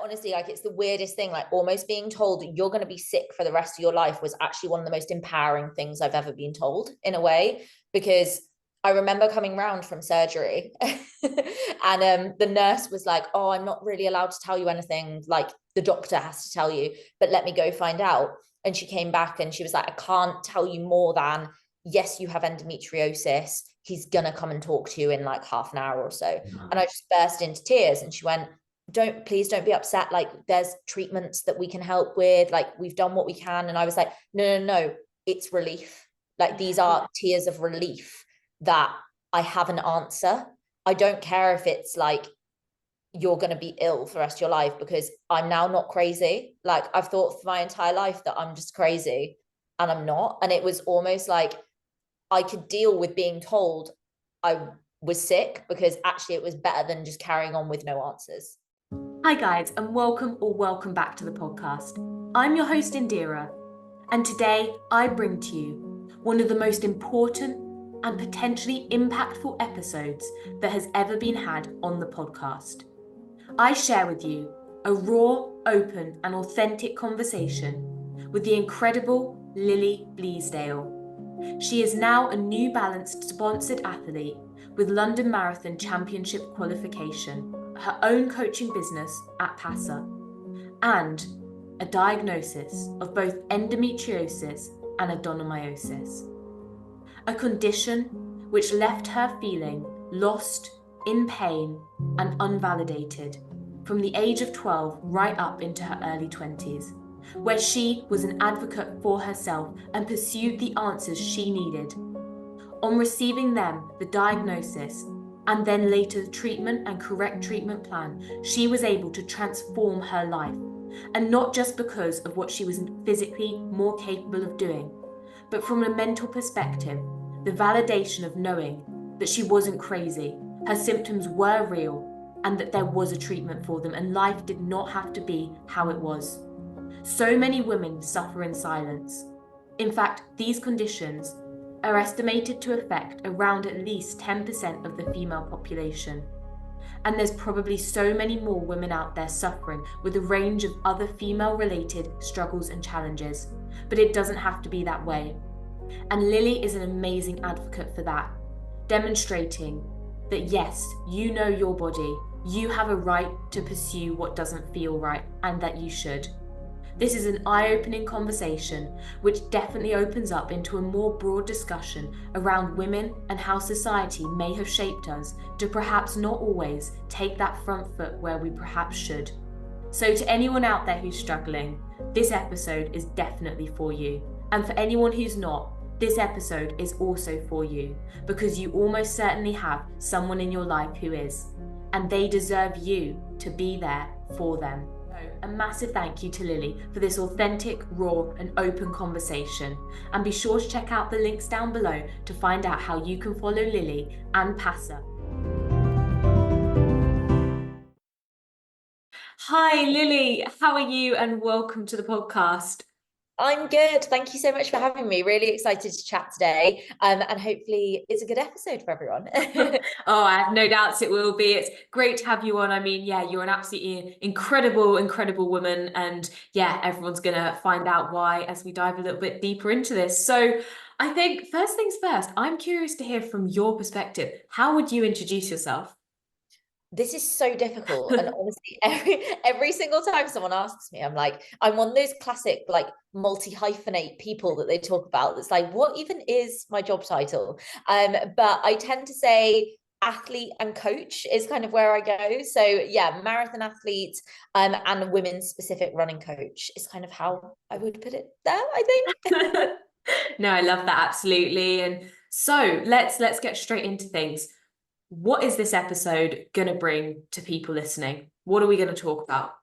honestly, like, it's the weirdest thing. Like, almost being told you're going to be sick for the rest of your life was actually one of the most empowering things I've ever been told, in a way, because I remember coming round from surgery and the nurse was like, oh, I'm not really allowed to tell you anything. Like, the doctor has to tell you, but let me go find out. And she came back and she was like, I can't tell you more than, yes, you have endometriosis. He's going to come and talk to you in like half an hour or so. And I just burst into tears. And she went, please don't be upset. Like, there's treatments that we can help with. Like, we've done what we can. And I was like, no, it's relief. Like, these are tears of relief that I have an answer. I don't care if it's like, you're going to be ill for the rest of your life, because I'm now not crazy. Like, I've thought for my entire life that I'm just crazy, and I'm not. And it was almost like I could deal with being told I was sick, because actually it was better than just carrying on with no answers. Hi guys, and welcome back to the podcast. I'm your host Indira, and today I bring to you one of the most important and potentially impactful episodes that has ever been had on the podcast. I share with you a raw, open and authentic conversation with the incredible Lillie Bleasdale. She is now a New Balance sponsored athlete with London Marathon Championship qualification, her own coaching business at PASA, and a diagnosis of both endometriosis and adenomyosis, a condition which left her feeling lost, in pain and unvalidated from the age of 12 right up into her early 20s, where she was an advocate for herself and pursued the answers she needed. On receiving them, the diagnosis, and then later the treatment and correct treatment plan, she was able to transform her life. And not just because of what she was physically more capable of doing, but from a mental perspective, the validation of knowing that she wasn't crazy, her symptoms were real, and that there was a treatment for them, and life did not have to be how it was. So many women suffer in silence. In fact, these conditions are estimated to affect around at least 10% of the female population. And there's probably so many more women out there suffering with a range of other female-related struggles and challenges. But it doesn't have to be that way. And Lillie is an amazing advocate for that, demonstrating that yes, you know your body, you have a right to pursue what doesn't feel right, and that you should. This is an eye-opening conversation which definitely opens up into a more broad discussion around women and how society may have shaped us to perhaps not always take that front foot where we perhaps should. So to anyone out there who's struggling, this episode is definitely for you. And for anyone who's not, this episode is also for you, because you almost certainly have someone in your life who is, and they deserve you to be there for them. A massive thank you to Lillie for this authentic, raw and open conversation, and be sure to check out the links down below to find out how you can follow Lillie and PASA. Hi Lillie, how are you, and welcome to the podcast. I'm good. Thank you so much for having me. Really excited to chat today. And hopefully it's a good episode for everyone. Oh, I have no doubts it will be. It's great to have you on. I mean, yeah, you're an absolutely incredible woman. And yeah, everyone's going to find out why as we dive a little bit deeper into this. So I think first things first, I'm curious to hear from your perspective. How would you introduce yourself? This is so difficult. And honestly, every single time someone asks me, I'm like, I'm one of those classic like multi-hyphenate people that they talk about. That's like, what even is my job title? But I tend to say athlete and coach is kind of where I go. So yeah, marathon athlete and a women's specific running coach is kind of how I would put it there, I think. No, I love that, absolutely. And so let's get straight into things. What is this episode going to bring to people listening? What are we going to talk about?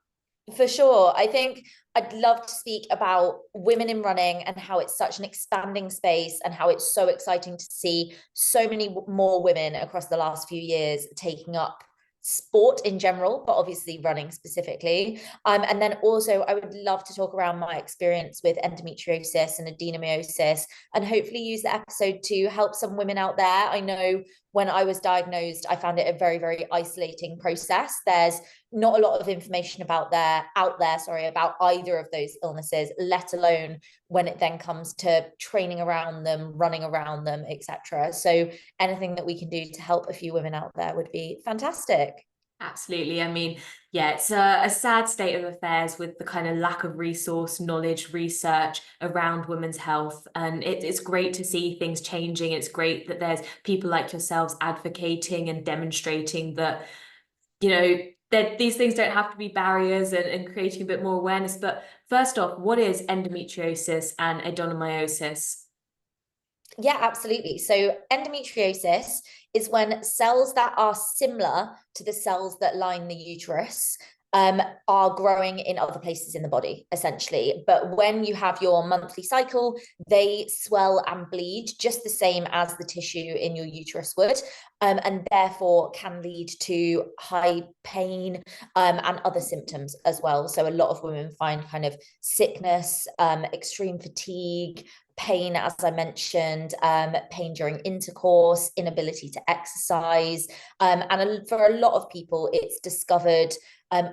For sure. I think I'd love to speak about women in running and how it's such an expanding space, and how it's so exciting to see so many more women across the last few years taking up sport in general, but obviously running specifically. And then also I would love to talk around my experience with endometriosis and adenomyosis, and hopefully use the episode to help some women out there. I know when I was diagnosed, I found it a very, very isolating process. There's not a lot of information out there, about either of those illnesses, let alone when it then comes to training around them, running around them, etc. So anything that we can do to help a few women out there would be fantastic. Absolutely. I mean, yeah, it's a sad state of affairs with the kind of lack of resource, knowledge, research around women's health. And it's great to see things changing. It's great that there's people like yourselves advocating and demonstrating that, that these things don't have to be barriers, and creating a bit more awareness. But first off, what is endometriosis and adenomyosis? Yeah, absolutely. So endometriosis is when cells that are similar to the cells that line the uterus are growing in other places in the body, essentially. But when you have your monthly cycle, they swell and bleed just the same as the tissue in your uterus would, and therefore can lead to high pain and other symptoms as well. So a lot of women find kind of sickness, extreme fatigue, pain, as I mentioned, pain during intercourse, inability to exercise. And for a lot of people, it's discovered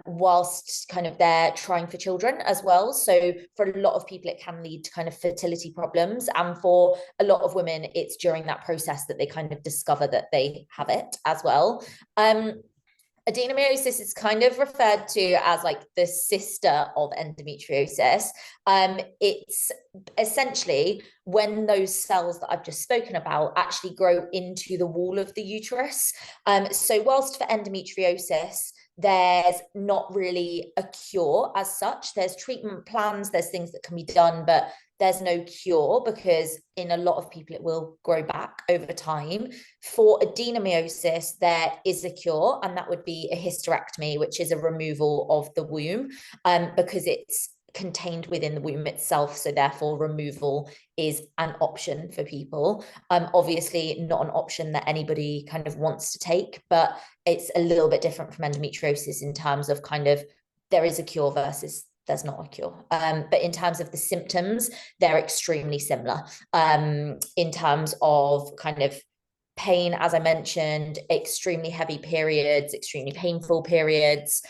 whilst kind of they're trying for children as well. So for a lot of people, it can lead to kind of fertility problems. And for a lot of women, it's during that process that they kind of discover that they have it as well. Adenomyosis is kind of referred to as like the sister of endometriosis. It's essentially when those cells that I've just spoken about actually grow into the wall of the uterus. So whilst for endometriosis, there's not really a cure as such. There's treatment plans, there's things that can be done, but there's no cure because in a lot of people, it will grow back over time. For adenomyosis, there is a cure, and that would be a hysterectomy, which is a removal of the womb, because it's contained within the womb itself. So therefore, removal is an option for people. Obviously, not an option that anybody kind of wants to take, but it's a little bit different from endometriosis in terms of kind of there is a cure versus there's not a cure. But in terms of the symptoms, they're extremely similar in terms of kind of pain, as I mentioned, extremely heavy periods, extremely painful periods,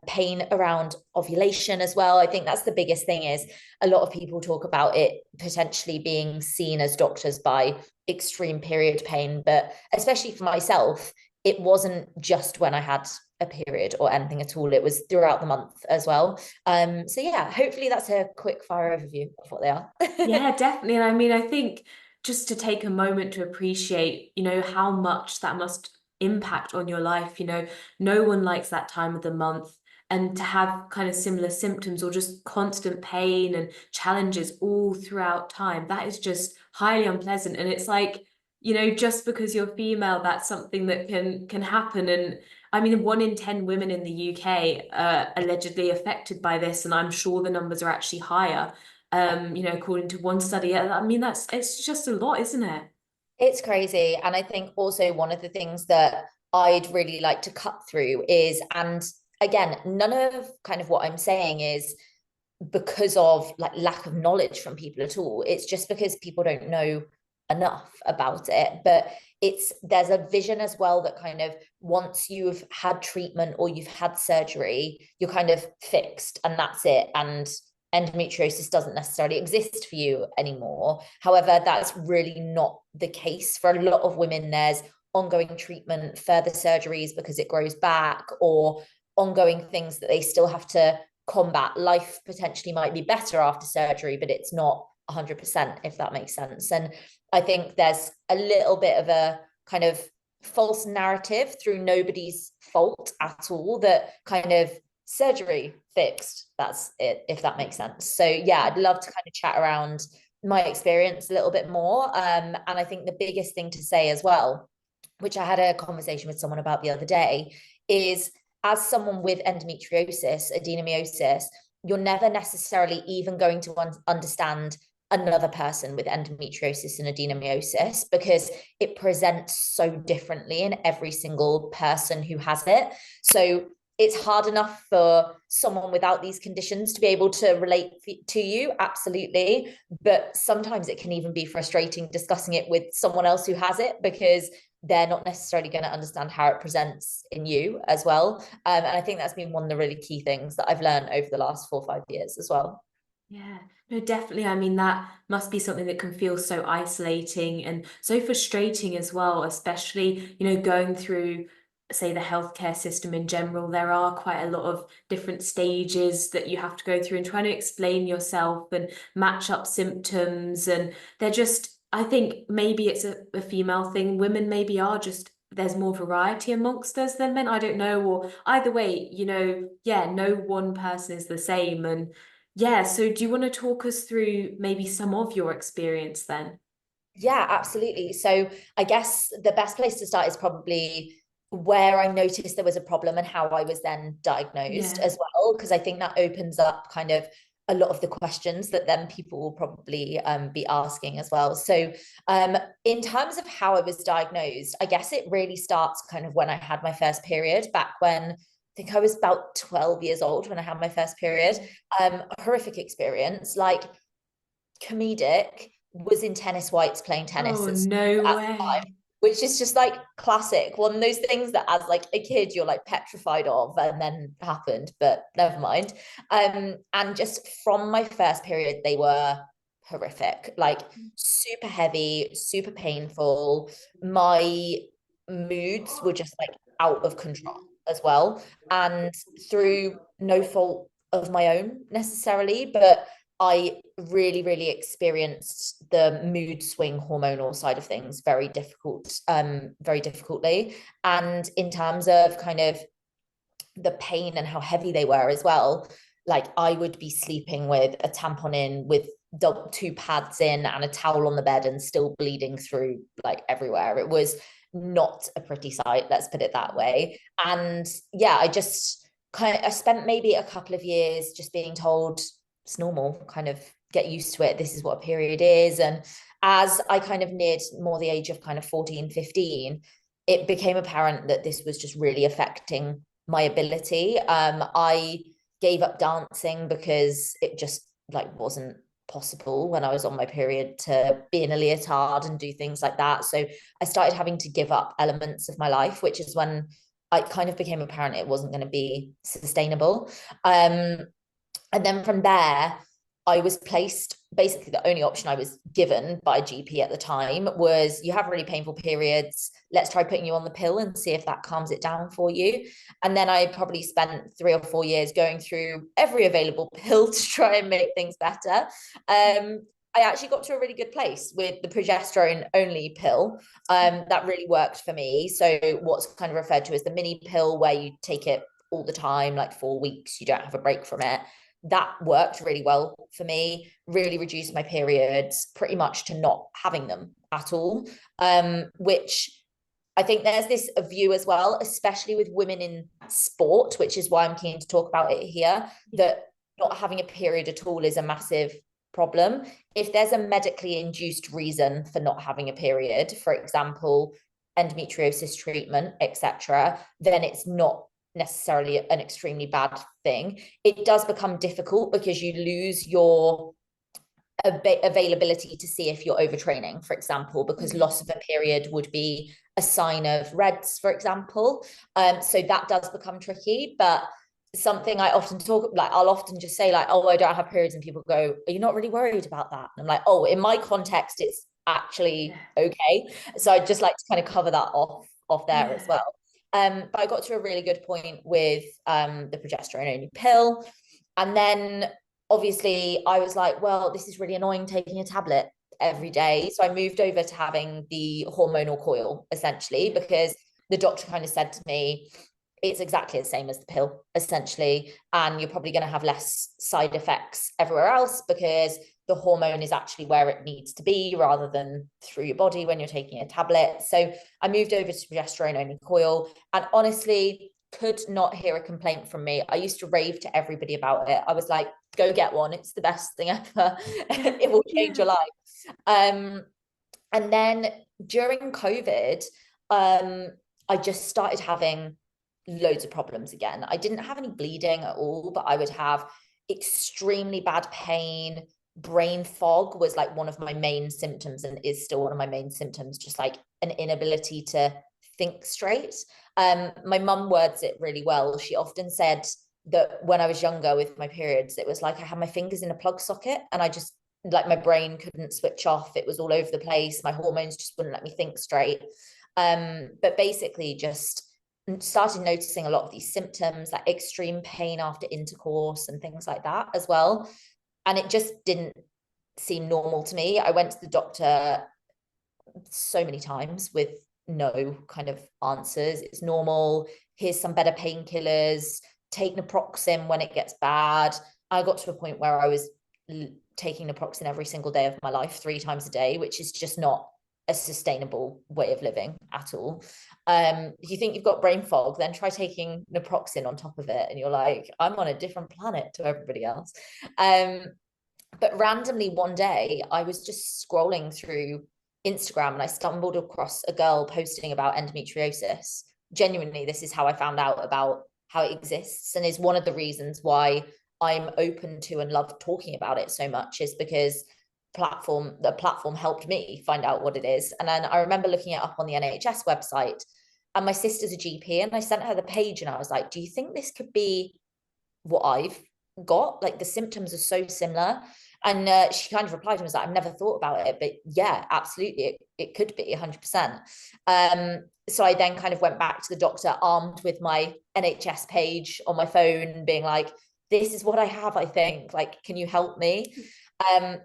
pain around ovulation as well. I think that's the biggest thing is a lot of people talk about it potentially being seen as doctors by extreme period pain, but especially for myself, it wasn't just when I had a period or anything at all. It was throughout the month as well. So yeah, hopefully that's a quick fire overview of what they are. Yeah, definitely. And I mean, I think just to take a moment to appreciate, how much that must impact on your life. No one likes that time of the month. And to have kind of similar symptoms or just constant pain and challenges all throughout time, that is just highly unpleasant. And it's like, just because you're female, that's something that can happen. And I mean, 1 in 10 women in the UK are allegedly affected by this, and I'm sure the numbers are actually higher. According to one study. I mean, it's just a lot, isn't it? It's crazy. And I think also one of the things that I'd really like to cut through is, and again, none of kind of what I'm saying is because of like lack of knowledge from people at all. It's just because people don't know enough about it. But there's a vision as well that kind of once you've had treatment or you've had surgery, you're kind of fixed and that's it. And endometriosis doesn't necessarily exist for you anymore. However, that's really not the case for a lot of women. There's ongoing treatment, further surgeries because it grows back, or ongoing things that they still have to combat. Life potentially might be better after surgery, but it's not 100%, if that makes sense. And I think there's a little bit of a kind of false narrative through nobody's fault at all that kind of surgery fixed, that's it, if that makes sense. So yeah, I'd love to kind of chat around my experience a little bit more. And I think the biggest thing to say as well, which I had a conversation with someone about the other day, is as someone with endometriosis, adenomyosis, you're never necessarily even going to understand another person with endometriosis and adenomyosis because it presents so differently in every single person who has it. So it's hard enough for someone without these conditions to be able to relate to you, absolutely. But sometimes it can even be frustrating discussing it with someone else who has it because they're not necessarily going to understand how it presents in you as well. And I think that's been one of the really key things that I've learned over the last 4 or 5 years as well. Yeah, no, definitely. I mean, that must be something that can feel so isolating and so frustrating as well, especially, going through, say, the healthcare system in general. There are quite a lot of different stages that you have to go through and trying to explain yourself and match up symptoms. And they're just, I think maybe it's a female thing. Women maybe are just, there's more variety amongst us than men. I don't know. Or either way, yeah, no one person is the same. And yeah, so do you want to talk us through maybe some of your experience then? Yeah, absolutely. So I guess the best place to start is probably where I noticed there was a problem and how I was then diagnosed Yeah. as well, because I think that opens up kind of a lot of the questions that then people will probably be asking as well. So in terms of how I was diagnosed, I guess it really starts kind of when I had my first period, back when I think I was about 12 years old when I had my first period. A horrific experience, like comedic, was in tennis whites playing tennis Oh, at no the way. time, which is just like classic. One of those things that as like a kid you're like petrified of and then happened, but never mind. And just from my first period, they were horrific, like super heavy, super painful. My moods were just like out of control as well. And through no fault of my own necessarily, but I really, really experienced the mood swing hormonal side of things very difficultly. And in terms of kind of the pain and how heavy they were as well, like I would be sleeping with a tampon in, with two pads in and a towel on the bed and still bleeding through like everywhere. It was not a pretty sight, let's put it that way. And yeah, I spent maybe a couple of years just being told it's normal, kind of get used to it, this is what a period is. And as I kind of neared more the age of kind of 14, 15, it became apparent that this was just really affecting my ability. I gave up dancing because it just like wasn't possible when I was on my period to be in a leotard and do things like that. So I started having to give up elements of my life, which is when I kind of became apparent it wasn't going to be sustainable. And then from there, I was placed, basically the only option I was given by a GP at the time was, you have really painful periods, let's try putting you on the pill and see if that calms it down for you. And then I probably spent 3 or 4 years going through every available pill to try and make things better. I actually got to a really good place with the progesterone only pill. That really worked for me. So what's kind of referred to as the mini pill, where you take it all the time, like 4 weeks, you don't have a break from it. That worked really well for me, really reduced my periods pretty much to not having them at all. Which I think there's this view as well, especially with women in sport, which is why I'm keen to talk about it here, that not having a period at all is a massive problem. If there's a medically induced reason for not having a period, for example, endometriosis treatment, etc., then it's not necessarily an extremely bad thing. It does become difficult because you lose your availability to see if you're overtraining, for example, because loss of a period would be a sign of reds, for example. So that does become tricky. But something I often talk, like I'll often just say like, oh, I don't have periods, and people go, are you not really worried about that? And I'm like, oh, in my context it's actually okay. So I'd just like to kind of cover that off there as Yeah. well. But I got to a really good point with the progesterone only pill. And then obviously I was like, well, this is really annoying taking a tablet every day. So I moved over to having the hormonal coil essentially, because the doctor kind of said to me, it's exactly the same as the pill essentially, and you're probably going to have less side effects everywhere else because the hormone is actually where it needs to be rather than through your body when you're taking a tablet. So I moved over to progesterone only coil, and honestly could not hear a complaint from me. I used to rave to everybody about it. I was like, go get one, it's the best thing ever. It will change your life. um and then during COVID, I just started having loads of problems again. I didn't have any bleeding at all, but I would have extremely bad pain, brain fog was like one of my main symptoms, and is still one of my main symptoms, just like an inability to think straight. My mum words it really well. She often said that when I was younger with my periods, it was like I had my fingers in a plug socket, and I just, like, my brain couldn't switch off. It was all over the place. My hormones just wouldn't let me think straight. But basically just started noticing a lot of these symptoms, like extreme pain after intercourse and things like that as well. And it just didn't seem normal to me. I went to the doctor so many times with no kind of answers. It's normal. Here's some better painkillers. Take naproxen when it gets bad. I got to a point where I was taking naproxen every single day of my life, 3 times a day, which is just not a sustainable way of living at all. If you think you've got brain fog, then try taking naproxen on top of it, and you're like, I'm on a different planet to everybody else. But randomly one day, I was just scrolling through Instagram and I stumbled across a girl posting about endometriosis. Genuinely, this is how I found out about how it exists, and is one of the reasons why I'm open to and love talking about it so much, is because the platform helped me find out what it is. And then I remember looking it up on the NHS website, and my sister's a GP, and I sent her the page and I was like, do you think this could be what I've got? Like, the symptoms are so similar. And she kind of replied and was like, I've never thought about it, but yeah, absolutely, it could be 100%. So I then kind of went back to the doctor armed with my NHS page on my phone, being like, this is what I have, I think, like, can you help me?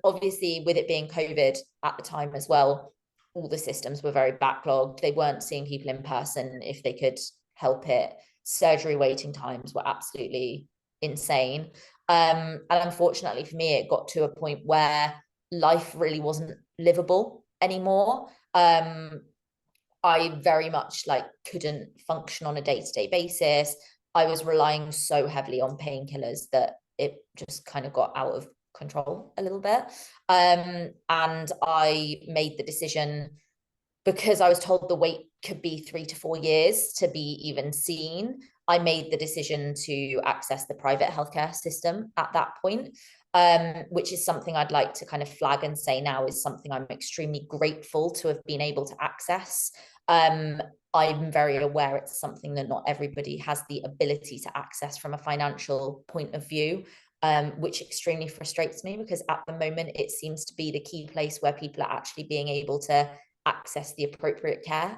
Obviously, with it being COVID at the time as well, all the systems were very backlogged. They weren't seeing people in person if they could help it. Surgery waiting times were absolutely insane. And unfortunately for me, it got to a point where life really wasn't livable anymore. I very much like couldn't function on a day-to-day basis. I was relying so heavily on painkillers that it just kind of got out of control a little bit. And I made the decision, because I was told the wait could be 3 to 4 years to be even seen. I made the decision to access the private healthcare system at that point, which is something I'd like to kind of flag and say now is something I'm extremely grateful to have been able to access. I'm very aware it's something that not everybody has the ability to access from a financial point of view, which extremely frustrates me, because at the moment it seems to be the key place where people are actually being able to access the appropriate care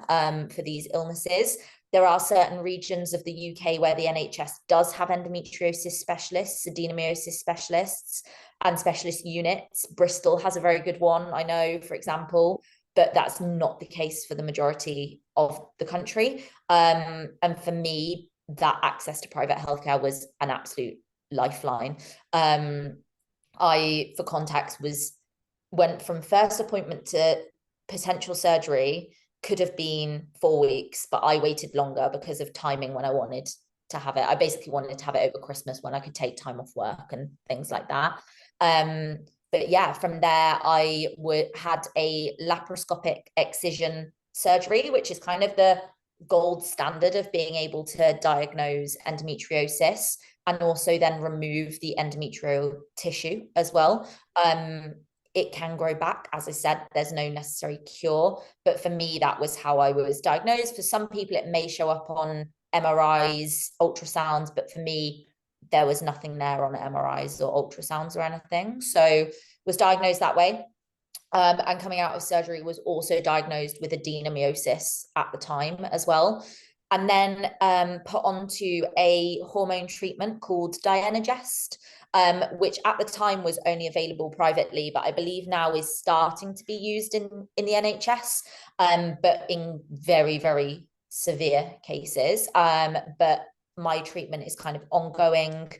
for these illnesses. There are certain regions of the UK where the NHS does have endometriosis specialists, adenomyosis specialists, and specialist units. Bristol has a very good one, I know, for example, but that's not the case for the majority of the country. And for me, that access to private healthcare was an absolute lifeline. I, for context, went from first appointment to potential surgery, could have been 4 weeks, but I waited longer because of timing when I wanted to have it. I basically wanted to have it over Christmas when I could take time off work and things like that. But yeah, from there I had a laparoscopic excision surgery, which is kind of the gold standard of being able to diagnose endometriosis and also then remove the endometrial tissue as well. It can grow back. As I said, there's no necessary cure. But for me, that was how I was diagnosed. For some people, it may show up on MRIs, ultrasounds, but for me, there was nothing there on MRIs or ultrasounds or anything. So was diagnosed that way. And coming out of surgery was also diagnosed with adenomyosis at the time as well. And then put onto a hormone treatment called Dienogest, which at the time was only available privately, but I believe now is starting to be used in the NHS, but in very, very severe cases. But my treatment is kind of ongoing.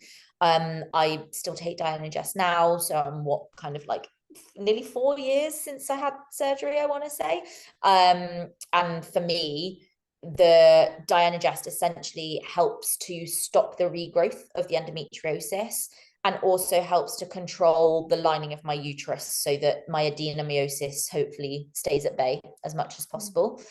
I still take Dienogest now, so I'm kind of like nearly 4 years since I had surgery, I want to say. And for me, the Dienogest essentially helps to stop the regrowth of the endometriosis, and also helps to control the lining of my uterus so that my adenomyosis hopefully stays at bay as much as possible.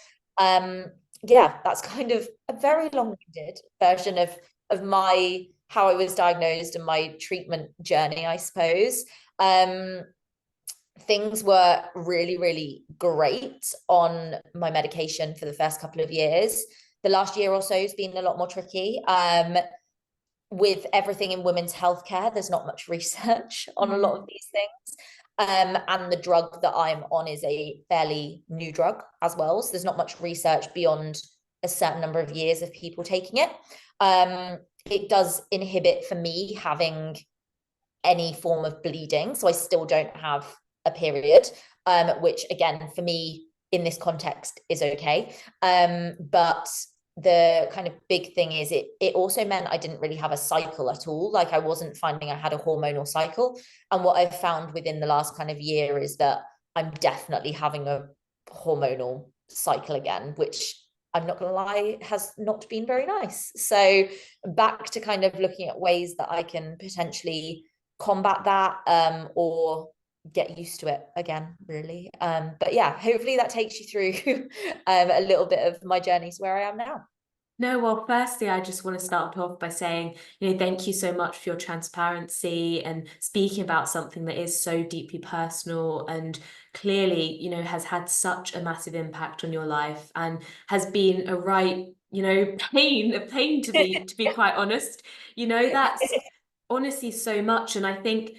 Yeah, that's kind of a very long-winded version of my how I was diagnosed and my treatment journey, I suppose. Things were really, really great on my medication for the first couple of years. The last year or so has been a lot more tricky. With everything in women's healthcare, there's not much research on a lot of these things. And the drug that I'm on is a fairly new drug as well. So there's not much research beyond a certain number of years of people taking it. It does inhibit for me having any form of bleeding. So I still don't have a period, which again, for me in this context is okay. But the kind of big thing is it also meant I didn't really have a cycle at all. Like I wasn't finding I had a hormonal cycle. And what I've found within the last kind of year is that I'm definitely having a hormonal cycle again, which I'm not going to lie, has not been very nice. So back to kind of looking at ways that I can potentially combat that, or get used to it again, really. But yeah, hopefully that takes you through a little bit of my journey to where I am now. No, well, firstly, I just want to start off by saying, thank you so much for your transparency and speaking about something that is so deeply personal and clearly, has had such a massive impact on your life and has been a right, a pain to be quite honest. That's honestly so much. And I think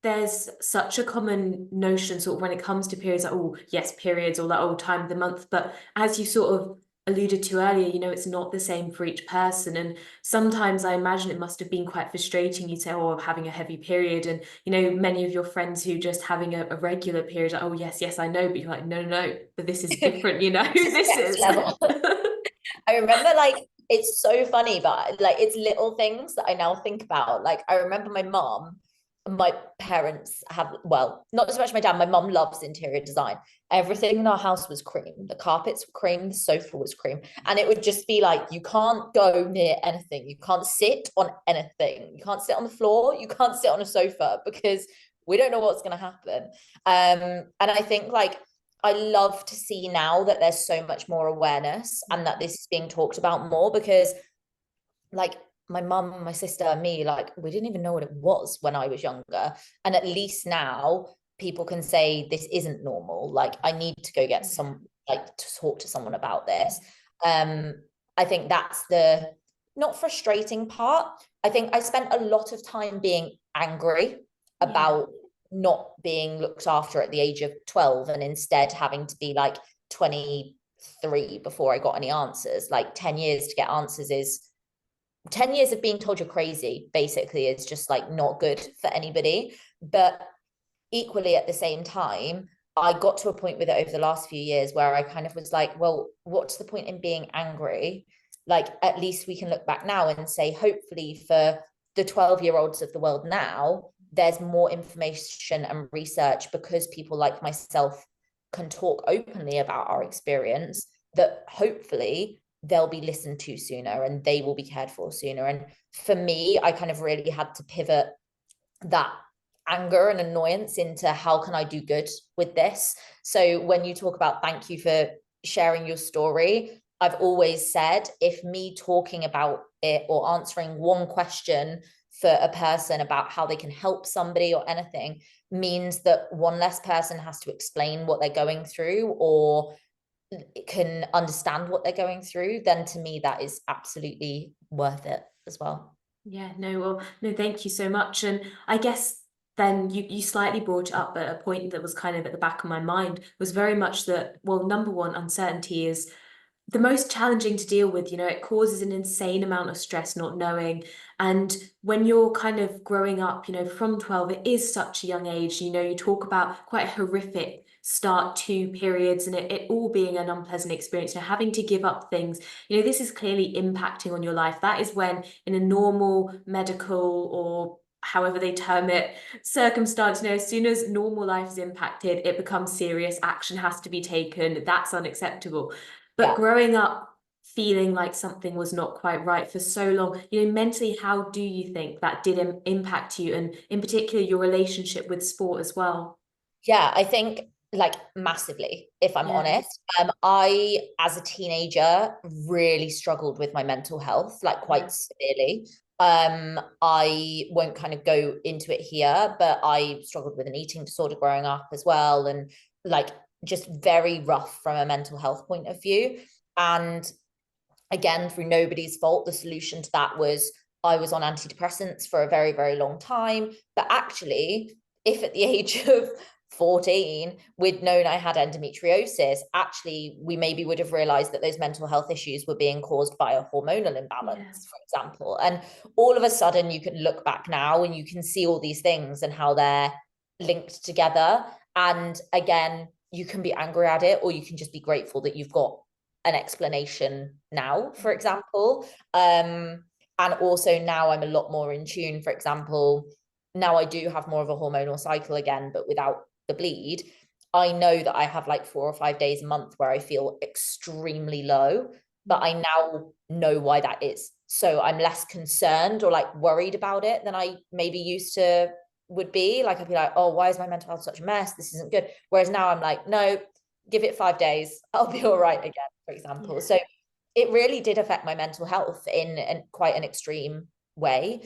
there's such a common notion sort of when it comes to periods, like, oh, yes, periods or that old time of the month. But as you sort of alluded to earlier, it's not the same for each person. And sometimes I imagine it must have been quite frustrating. You say, oh, I'm having a heavy period. And, many of your friends who just having a regular period, like, oh, yes, I know. But you're like, no, but this is different, this is. I remember it's so funny, but it's little things that I now think about. Like I remember my parents have, well, not so much my dad, my mom loves interior design. Everything in our house was cream. The carpets were cream, the sofa was cream. And it would just be like, you can't go near anything. You can't sit on anything. You can't sit on the floor. You can't sit on a sofa because we don't know what's going to happen. And I think I love to see now that there's so much more awareness and that this is being talked about more, because my mum, my sister, me, we didn't even know what it was when I was younger. And at least now people can say this isn't normal. I need to go get to talk to someone about this. I think that's the not frustrating part. I think I spent a lot of time being angry about not being looked after at the age of 12 and instead having to be 23 before I got any answers. 10 years to get answers is 10 years of being told you're crazy, basically, is just not good for anybody. But equally at the same time, I got to a point with it over the last few years where I kind of was like, well, what's the point in being angry? At least we can look back now and say, hopefully for the 12-year-olds of the world now, there's more information and research because people like myself can talk openly about our experience, that hopefully they'll be listened to sooner and they will be cared for sooner. And for me, I kind of really had to pivot that anger and annoyance into how can I do good with this? So when you talk about thank you for sharing your story, I've always said if me talking about it or answering one question for a person about how they can help somebody or anything means that one less person has to explain what they're going through or can understand what they're going through, then to me that is absolutely worth it as well. No, thank you so much. And I guess then you slightly brought it up at a point that was kind of at the back of my mind, was very much that, well, number one, uncertainty is the most challenging to deal with. It causes an insane amount of stress not knowing. And when you're kind of growing up, from 12, it is such a young age. You talk about quite a horrific start to periods and it all being an unpleasant experience, having to give up things. This is clearly impacting on your life. That is when in a normal medical or however they term it, circumstance, as soon as normal life is impacted, it becomes serious, action has to be taken. That's unacceptable. But growing up feeling like something was not quite right for so long, mentally, how do you think that did impact you, and in particular your relationship with sport as well? Yeah, I think massively, if I'm honest. I, as a teenager, really struggled with my mental health, quite severely. I won't kind of go into it here, but I struggled with an eating disorder growing up as well, and like just very rough from a mental health point of view. And again, through nobody's fault, the solution to that was I was on antidepressants for a very, very long time. But actually, if at the age of 14 we'd known I had endometriosis, actually we maybe would have realized that those mental health issues were being caused by a hormonal imbalance, for example. And all of a sudden you can look back now and you can see all these things and how they're linked together. And again, you can be angry at it, or you can just be grateful that you've got an explanation now, for example. And also now I'm a lot more in tune. For example, now I do have more of a hormonal cycle again, but without the bleed. I know that I have like 4 or 5 days a month where I feel extremely low, but I now know why that is. So I'm less concerned or like worried about it than I maybe used to would be. Like I'd be like, oh, why is my mental health such a mess? This isn't good. Whereas now I'm like, no, give it 5 days, I'll be all right again, for example. So it really did affect my mental health in quite an extreme way.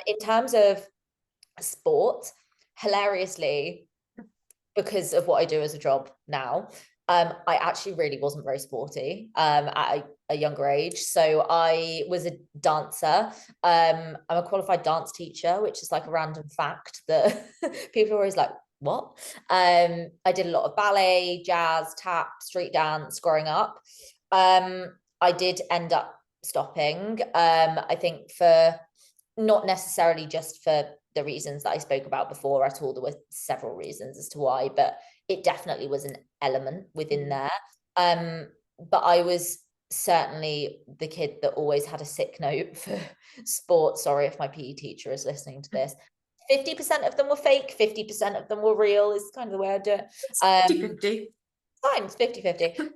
In terms of sport, hilariously, because of what I do as a job now, I actually really wasn't very sporty at a younger age. So I was a dancer. I'm a qualified dance teacher, which is like a random fact that people are always like, what? I did a lot of ballet, jazz, tap, street dance growing up. I did end up stopping. I think for not necessarily just for the reasons that I spoke about before at all. There were several reasons as to why, but it definitely was an element within there. But I was certainly the kid that always had a sick note for sport. Sorry if my PE teacher is listening to this. 50% of them were fake, 50% of them were real, is kind of the way I do it. 50-50. Fine, it's 50-50.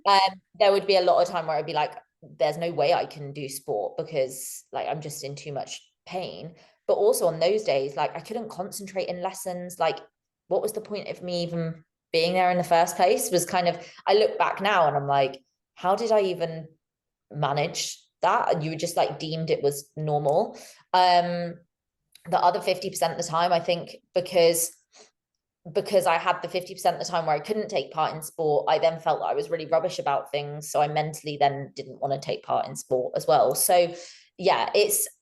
There would be a lot of time where I'd be like, there's no way I can do sport because like I'm just in too much pain. But also on those days, like I couldn't concentrate in lessons. Like, what was the point of me even being there in the first place? Was kind of, I look back now and I'm like, how did I even manage that? And you were just like deemed it was normal. The other 50% of the time, I think because I had the 50% of the time where I couldn't take part in sport, I then felt that I was really rubbish about things. So I mentally then didn't want to take part in sport as well. So yeah,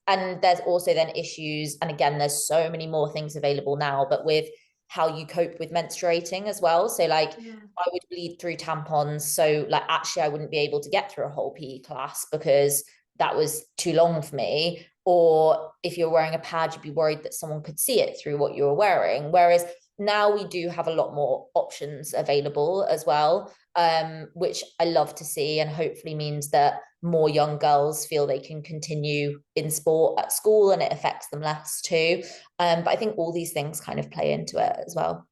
and there's also then issues. And again, there's so many more things available now, but with how you cope with menstruating as well. So like I would bleed through tampons. So like actually I wouldn't be able to get through a whole PE class because that was too long for me. Or if you're wearing a pad, you'd be worried that someone could see it through what you were wearing. Whereas now we do have a lot more options available as well, which I love to see, and hopefully means that more young girls feel they can continue in sport at school and it affects them less too. But I think all these things kind of play into it as well.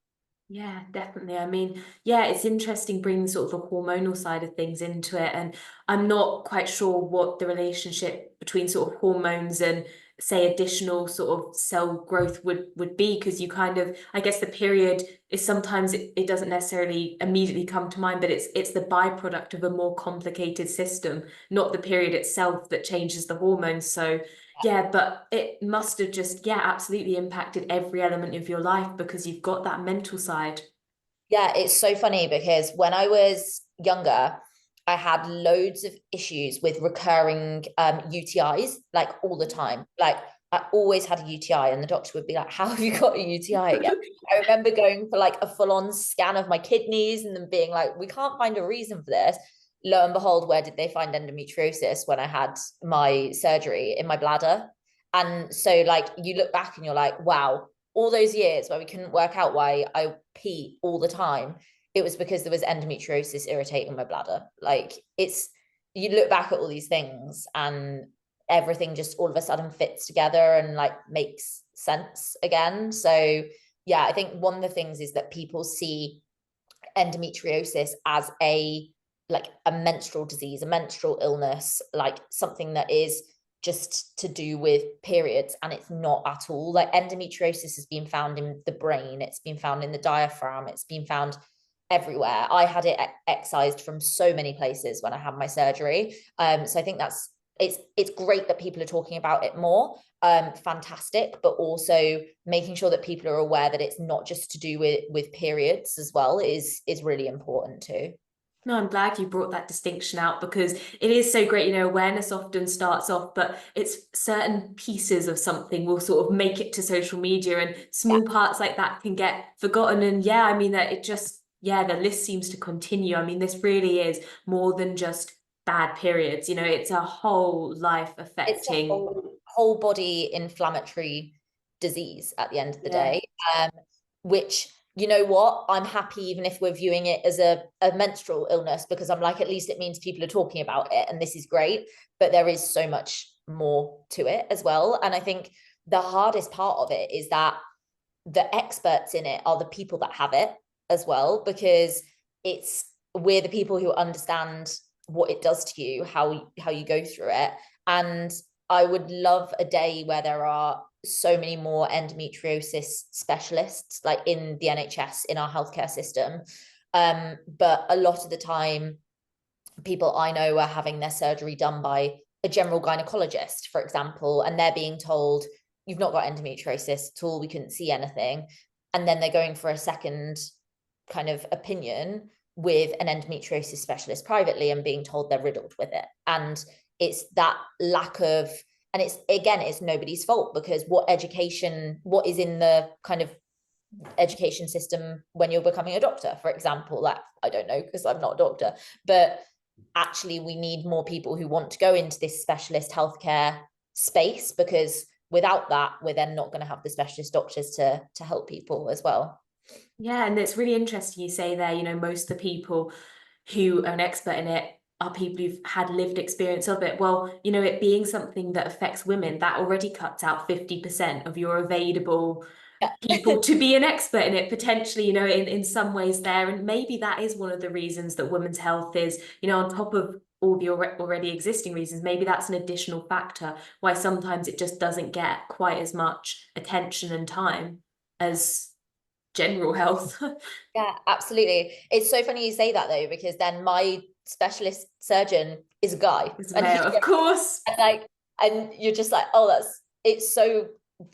Yeah, definitely. I mean, yeah, it's interesting bringing sort of the hormonal side of things into it. And I'm not quite sure what the relationship between sort of hormones and say additional sort of cell growth would be, because you kind of, I guess the period is sometimes it doesn't necessarily immediately come to mind, but it's the byproduct of a more complicated system, not the period itself that changes the hormones. So yeah, but it must have just, yeah, absolutely impacted every element of your life because you've got that mental side. Yeah, it's so funny because when I was younger, I had loads of issues with recurring UTIs, like all the time. Like I always had a UTI, and the doctor would be like, "How have you got a UTI again?" I remember going for like a full-on scan of my kidneys and then being like, "We can't find a reason for this." Lo and behold, where did they find endometriosis when I had my surgery in my bladder? And so, like, you look back and you're like, wow, all those years where we couldn't work out why I pee all the time, it was because there was endometriosis irritating my bladder. Like it's, you look back at all these things and everything just all of a sudden fits together and like makes sense again. So yeah, I think one of the things is that people see endometriosis as a menstrual disease, a menstrual illness, like something that is just to do with periods, and it's not at all. Like endometriosis has been found in the brain, it's been found in the diaphragm, it's been found everywhere. I had it excised from so many places when I had my surgery. So I think that's it's great that people are talking about it more. Fantastic, but also making sure that people are aware that it's not just to do with periods as well is really important too. No, I'm glad you brought that distinction out, because it is so great. Awareness often starts off, but it's certain pieces of something will sort of make it to social media, and small parts like that can get forgotten. And yeah, I mean, that it just, yeah, the list seems to continue. I mean, this really is more than just bad periods. It's a whole life It's a affecting. whole body inflammatory disease at the end of the Yeah. day, which, you know what, I'm happy even if we're viewing it as a menstrual illness, because I'm like, at least it means people are talking about it, and this is great. But there is so much more to it as well. And I think the hardest part of it is that the experts in it are the people that have it as well, because we're the people who understand what it does to you, how you go through it. And I would love a day where there are so many more endometriosis specialists, like in the NHS, in our healthcare system. But a lot of the time, people I know are having their surgery done by a general gynecologist, for example, and they're being told, you've not got endometriosis at all, we couldn't see anything. And then they're going for a second kind of opinion with an endometriosis specialist privately and being told they're riddled with it. And it's that lack of, and it's nobody's fault, because what is in the kind of education system when you're becoming a doctor, for example, like, I don't know, because I'm not a doctor, but actually we need more people who want to go into this specialist healthcare space, because without that, we're then not going to have the specialist doctors to help people as well. Yeah, and it's really interesting you say there, most of the people who are an expert in it are people who've had lived experience of it. Well, it being something that affects women, that already cuts out 50% of your available people to be an expert in it, potentially, in some ways there. And maybe that is one of the reasons that women's health is, on top of all the already existing reasons, maybe that's an additional factor why sometimes it just doesn't get quite as much attention and time as general health. Yeah, absolutely. It's so funny you say that though, because then my specialist surgeon is a guy, and Of course. and you're just like, oh,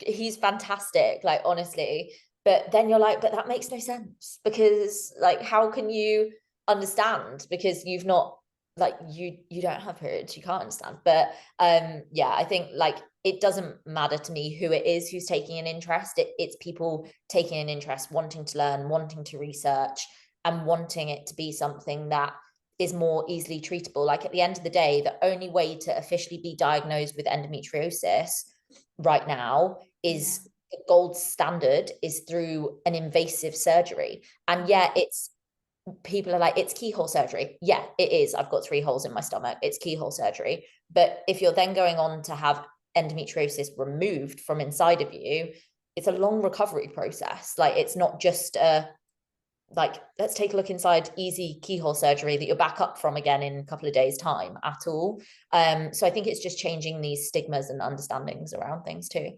he's fantastic, like, honestly. But then you're like, but that makes no sense, because like, how can you understand? Because you've not, like, you don't have periods, you can't understand. But yeah, I think, like, it doesn't matter to me who it is who's taking an interest. It's people taking an interest, wanting to learn, wanting to research, and wanting it to be something that is more easily treatable. Like, at the end of the day, the only way to officially be diagnosed with endometriosis right now is the gold standard is through an invasive surgery. And yeah, people are like, it's keyhole surgery. Yeah, it is. I've got 3 holes in my stomach. It's keyhole surgery. But if you're then going on to have endometriosis removed from inside of you, it's a long recovery process. Like, it's not just like, let's take a look inside, easy keyhole surgery that you're back up from again in a couple of days' time at all. So I think it's just changing these stigmas and understandings around things too.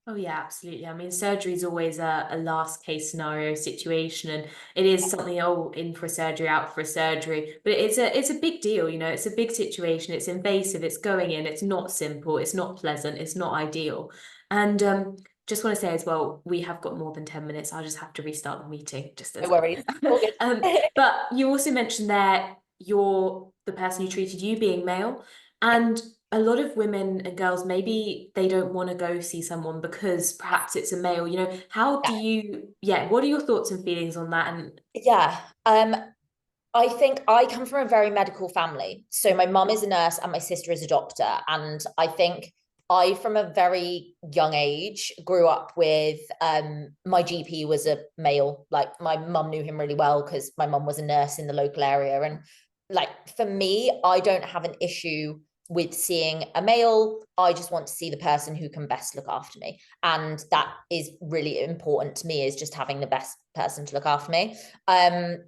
Oh yeah, absolutely. I mean, surgery is always a last case scenario situation, and it is something, in for a surgery, out for a surgery. But it's a big deal, it's a big situation. It's invasive, it's going in, it's not simple, it's not pleasant, it's not ideal. And just want to say as well, we have got more than 10 minutes. I'll just have to restart the meeting, just as No worries. All good. but you also mentioned there you're the person who treated you being male. And a lot of women and girls, maybe they don't want to go see someone because perhaps it's a male. How do you, what are your thoughts and feelings on that? And Yeah. I think I come from a very medical family. So my mum is a nurse and my sister is a doctor. And I think I, from a very young age, grew up with my GP was a male. Like, my mum knew him really well because my mum was a nurse in the local area. And like, for me, I don't have an issue with seeing a male. I just want to see the person who can best look after me. And that is really important to me, is just having the best person to look after me. But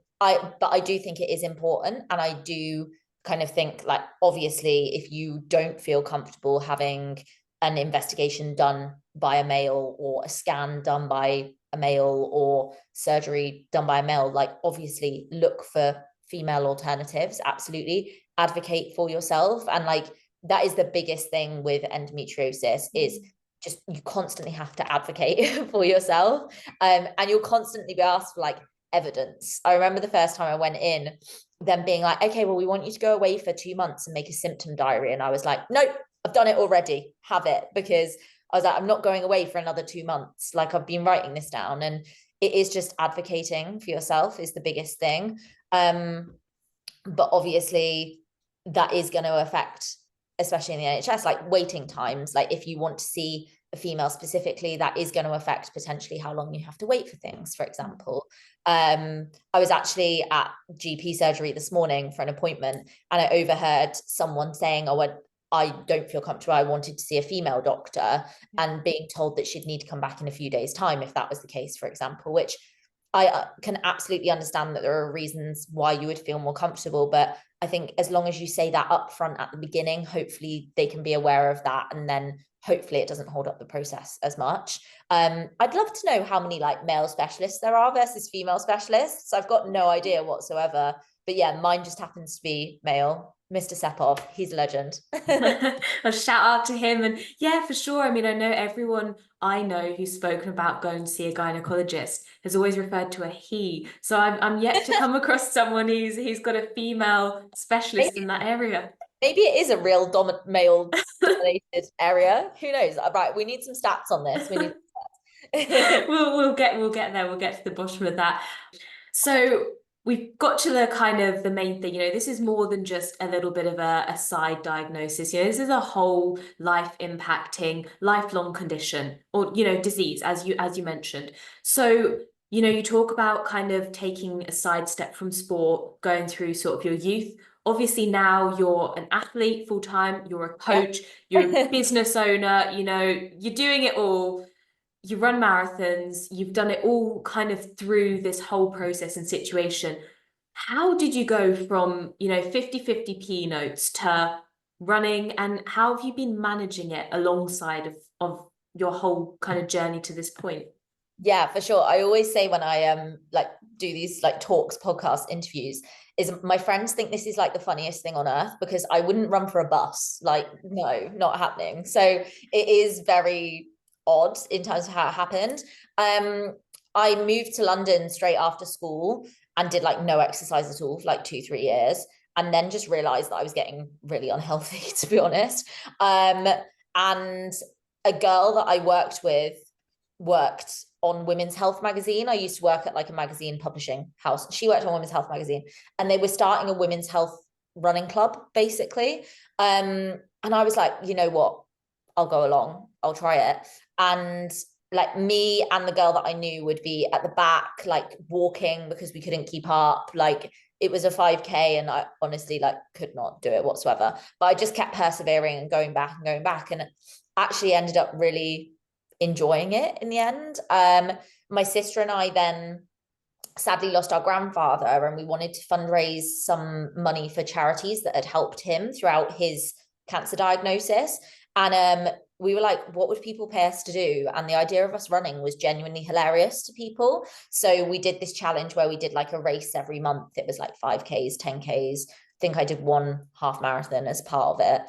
I do think it is important, and I do kind of think, like, obviously, if you don't feel comfortable having an investigation done by a male, or a scan done by a male, or surgery done by a male, like, obviously look for female alternatives. Absolutely advocate for yourself, and like, that is the biggest thing with endometriosis is just you constantly have to advocate for yourself, and you'll constantly be asked for like evidence. I remember the first time I went in, them being like, okay, well, we want you to go away for 2 months and make a symptom diary. And I was like, nope, I've done it already, have it. Because I was like, I'm not going away for another 2 months. Like, I've been writing this down. And it is just advocating for yourself is the biggest thing. But obviously that is going to affect, especially in the NHS, like waiting times. Like if you want to see a female specifically, that is going to affect potentially how long you have to wait for things, for example. I was actually at GP surgery this morning for an appointment, and I overheard someone saying, oh, I don't feel comfortable, I wanted to see a female doctor, and being told that she'd need to come back in a few days' time if that was the case, for example, which I can absolutely understand that there are reasons why you would feel more comfortable, but I think as long as you say that upfront at the beginning, hopefully they can be aware of that, and then hopefully it doesn't hold up the process as much. I'd love to know how many like male specialists there are versus female specialists. I've got no idea whatsoever, but yeah, mine just happens to be male. Mr. Sepov, he's a legend. A shout out to him. And yeah, for sure. I mean, I know everyone I know who's spoken about going to see a gynecologist has always referred to a he. So I'm yet to come across someone who's got a female specialist in that area. Maybe it is a real male dominated area. Who knows? Right, we need some stats on this. We need we'll get there. We'll get to the bottom of that. So we've got to the kind of the main thing. This is more than just a little bit of a side diagnosis. This is a whole life impacting, lifelong condition, or disease, as you mentioned. So you talk about kind of taking a sidestep from sport, going through sort of your youth. Obviously now you're an athlete full time, you're a coach, you're a business owner, you're doing it all. You run marathons, you've done it all kind of through this whole process and situation. How did you go from, 50-50 keynotes to running, and how have you been managing it alongside of your whole kind of journey to this point? Yeah, for sure. I always say when I like do these like talks, podcasts, interviews, is my friends think this is like the funniest thing on earth, because I wouldn't run for a bus. Like, no, not happening. So it is very odd in terms of how it happened. I moved to London straight after school and did like no exercise at all for like 2-3 years, and then just realized that I was getting really unhealthy, to be honest. And a girl that I worked with worked on Women's Health magazine. I used to work at like a magazine publishing house. She worked on Women's Health magazine, and they were starting a women's health running club, basically. And I was like, you know what? I'll go along. I'll try it. And like me and the girl that I knew would be at the back, like walking because we couldn't keep up. Like it was a 5K, and I honestly like could not do it whatsoever. But I just kept persevering and going back and going back, and actually ended up really enjoying it in the end. My sister and I then sadly lost our grandfather, and we wanted to fundraise some money for charities that had helped him throughout his cancer diagnosis. And we were like, what would people pay us to do? And the idea of us running was genuinely hilarious to people. So we did this challenge where we did like a race every month. It was like 5Ks, 10Ks. I think I did one half marathon as part of it.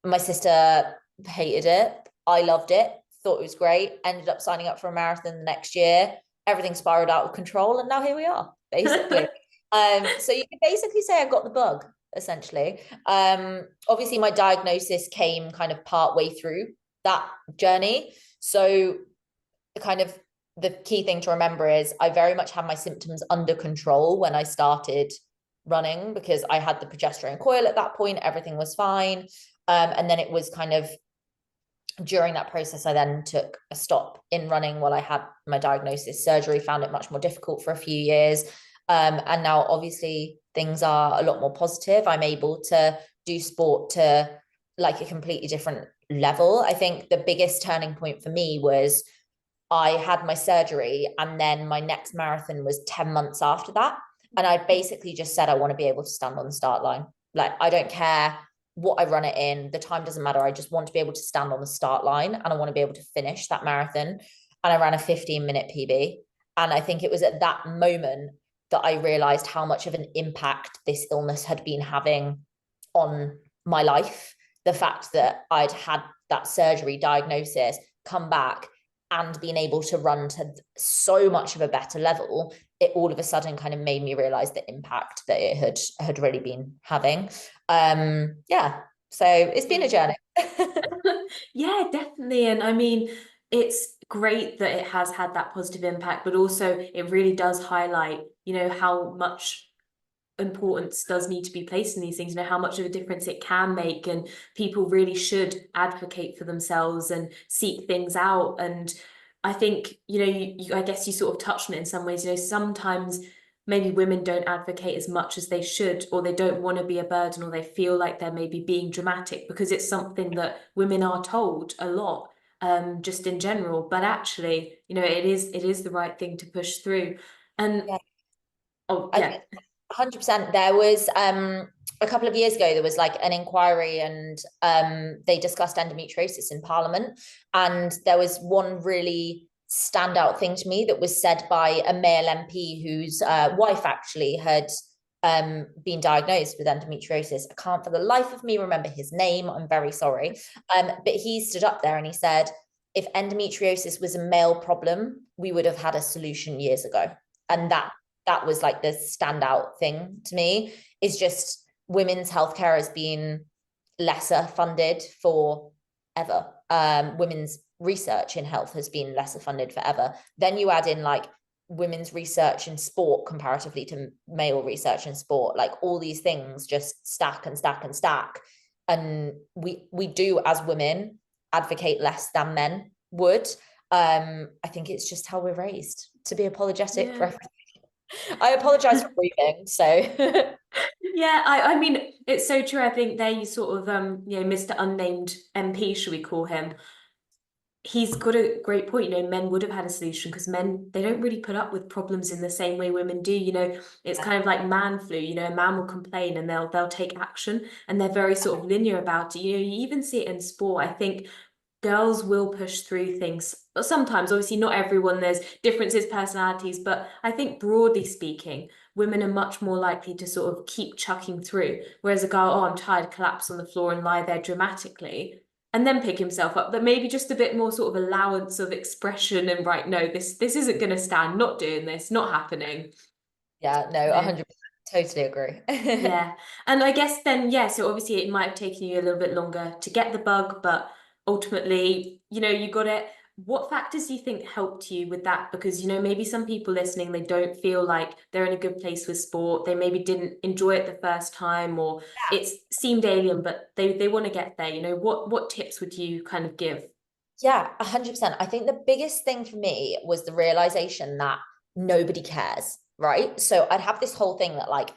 My sister hated it. I loved it, thought it was great, ended up signing up for a marathon the next year. Everything spiraled out of control, and now here we are, basically. So you can basically say I got the bug, essentially. Obviously, my diagnosis came kind of part way through that journey. So kind of the key thing to remember is I very much had my symptoms under control when I started running, because I had the progesterone coil at that point. Everything was fine. And then it was kind of during that process, I then took a stop in running while I had my diagnosis. Surgery found it much more difficult for a few years. And now obviously things are a lot more positive. I'm able to do sport to like a completely different level. I think the biggest turning point for me was I had my surgery, and then my next marathon was 10 months after that. And I basically just said, I want to be able to stand on the start line. Like, I don't care what I run it in, the time doesn't matter. I just want to be able to stand on the start line, and I want to be able to finish that marathon. And I ran a 15-minute PB. And I think it was at that moment that I realized how much of an impact this illness had been having on my life. The fact that I'd had that surgery diagnosis, come back, and been able to run to so much of a better level, it all of a sudden kind of made me realize the impact that it had really been having. Yeah, so it's been a journey. Yeah, definitely. And I mean, it's great that it has had that positive impact, but also it really does highlight, how much importance does need to be placed in these things, how much of a difference it can make, and people really should advocate for themselves and seek things out. And I think, I guess you sort of touched on it in some ways, sometimes maybe women don't advocate as much as they should, or they don't want to be a burden, or they feel like they're maybe being dramatic because it's something that women are told a lot, just in general. But actually, it is the right thing to push through. And Yeah. oh yeah. 100%. There was a couple of years ago, there was like an inquiry, and they discussed endometriosis in Parliament. And there was one really standout thing to me that was said by a male MP whose wife actually had been diagnosed with endometriosis. I can't for the life of me remember his name. I'm very sorry. But he stood up there and he said, if endometriosis was a male problem, we would have had a solution years ago. And that was like the standout thing to me, is just women's healthcare has been lesser funded forever. Women's research in health has been lesser funded forever. Then you add in like women's research in sport comparatively to male research in sport, like all these things just stack and stack and stack. And we do, as women, advocate less than men would. I think it's just how we're raised to be apologetic for everything. I apologize for breathing. So yeah, I mean, it's so true. I think there you sort of Mr. Unnamed MP, should we call him? He's got a great point. Men would have had a solution because men, they don't really put up with problems in the same way women do. It's kind of like man flu. A man will complain and they'll take action, and they're very sort of linear about it. You even see it in sport. I think girls will push through things, but sometimes, obviously not everyone, there's differences, personalities, but I think broadly speaking, women are much more likely to sort of keep chucking through, whereas a guy, oh, I'm tired, collapse on the floor and lie there dramatically and then pick himself up. But maybe just a bit more sort of allowance of expression and, right, no, this isn't going to stand, not doing this, not happening. yeah, no, 100%, totally agree. Yeah. And I guess then, yeah, so obviously it might have taken you a little bit longer to get the bug, but ultimately, you got it. What factors do you think helped you with that? Because, maybe some people listening, they don't feel like they're in a good place with sport. They maybe didn't enjoy it the first time, or it seemed alien, but they want to get there. What tips would you kind of give? Yeah, 100%. I think the biggest thing for me was the realization that nobody cares, right? So I'd have this whole thing that like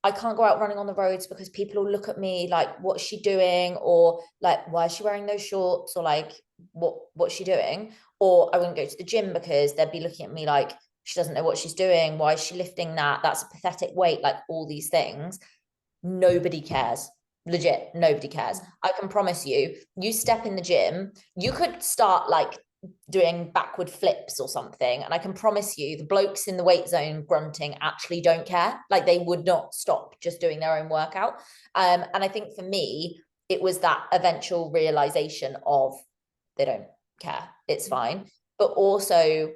I can't go out running on the roads because people will look at me like, what's she doing? Or like, why is she wearing those shorts? Or like, what's she doing? Or I wouldn't go to the gym because they'd be looking at me like, she doesn't know what she's doing. Why is she lifting that? That's a pathetic weight. Like all these things. Nobody cares. Legit, nobody cares. I can promise you, you step in the gym, you could start like doing backward flips or something, and I can promise you the blokes in the weight zone grunting actually don't care. Like they would not stop just doing their own workout. And I think for me it was that eventual realization of they don't care, it's fine. But also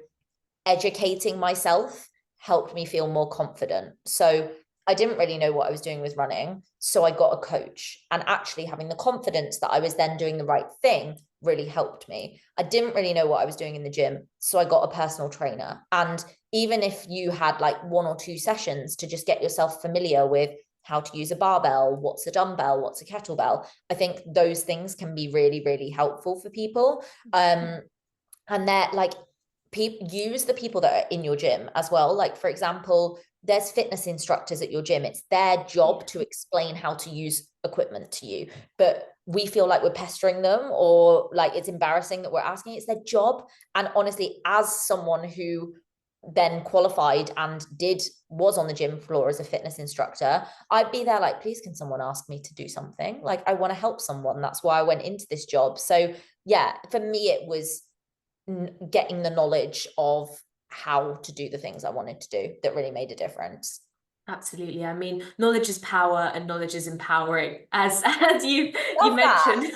educating myself helped me feel more confident. So I didn't really know what I was doing with running. So I got a coach, and actually having the confidence that I was then doing the right thing really helped me. I didn't really know what I was doing in the gym. So I got a personal trainer. And even if you had like 1 or 2 sessions to just get yourself familiar with how to use a barbell, what's a dumbbell, what's a kettlebell, I think those things can be really, really helpful for people. And they're like, use the people that are in your gym as well. Like, for example, there's fitness instructors at your gym. It's their job to explain how to use equipment to you. But we feel like we're pestering them, or like it's embarrassing that we're asking. It's their job. And honestly, as someone who then qualified and was on the gym floor as a fitness instructor, I'd be there like, please, can someone ask me to do something? Like, I want to help someone. That's why I went into this job. So yeah, for me, it was getting the knowledge of how to do the things I wanted to do that really made a difference. Absolutely. I mean, knowledge is power and knowledge is empowering, as you Love that. mentioned.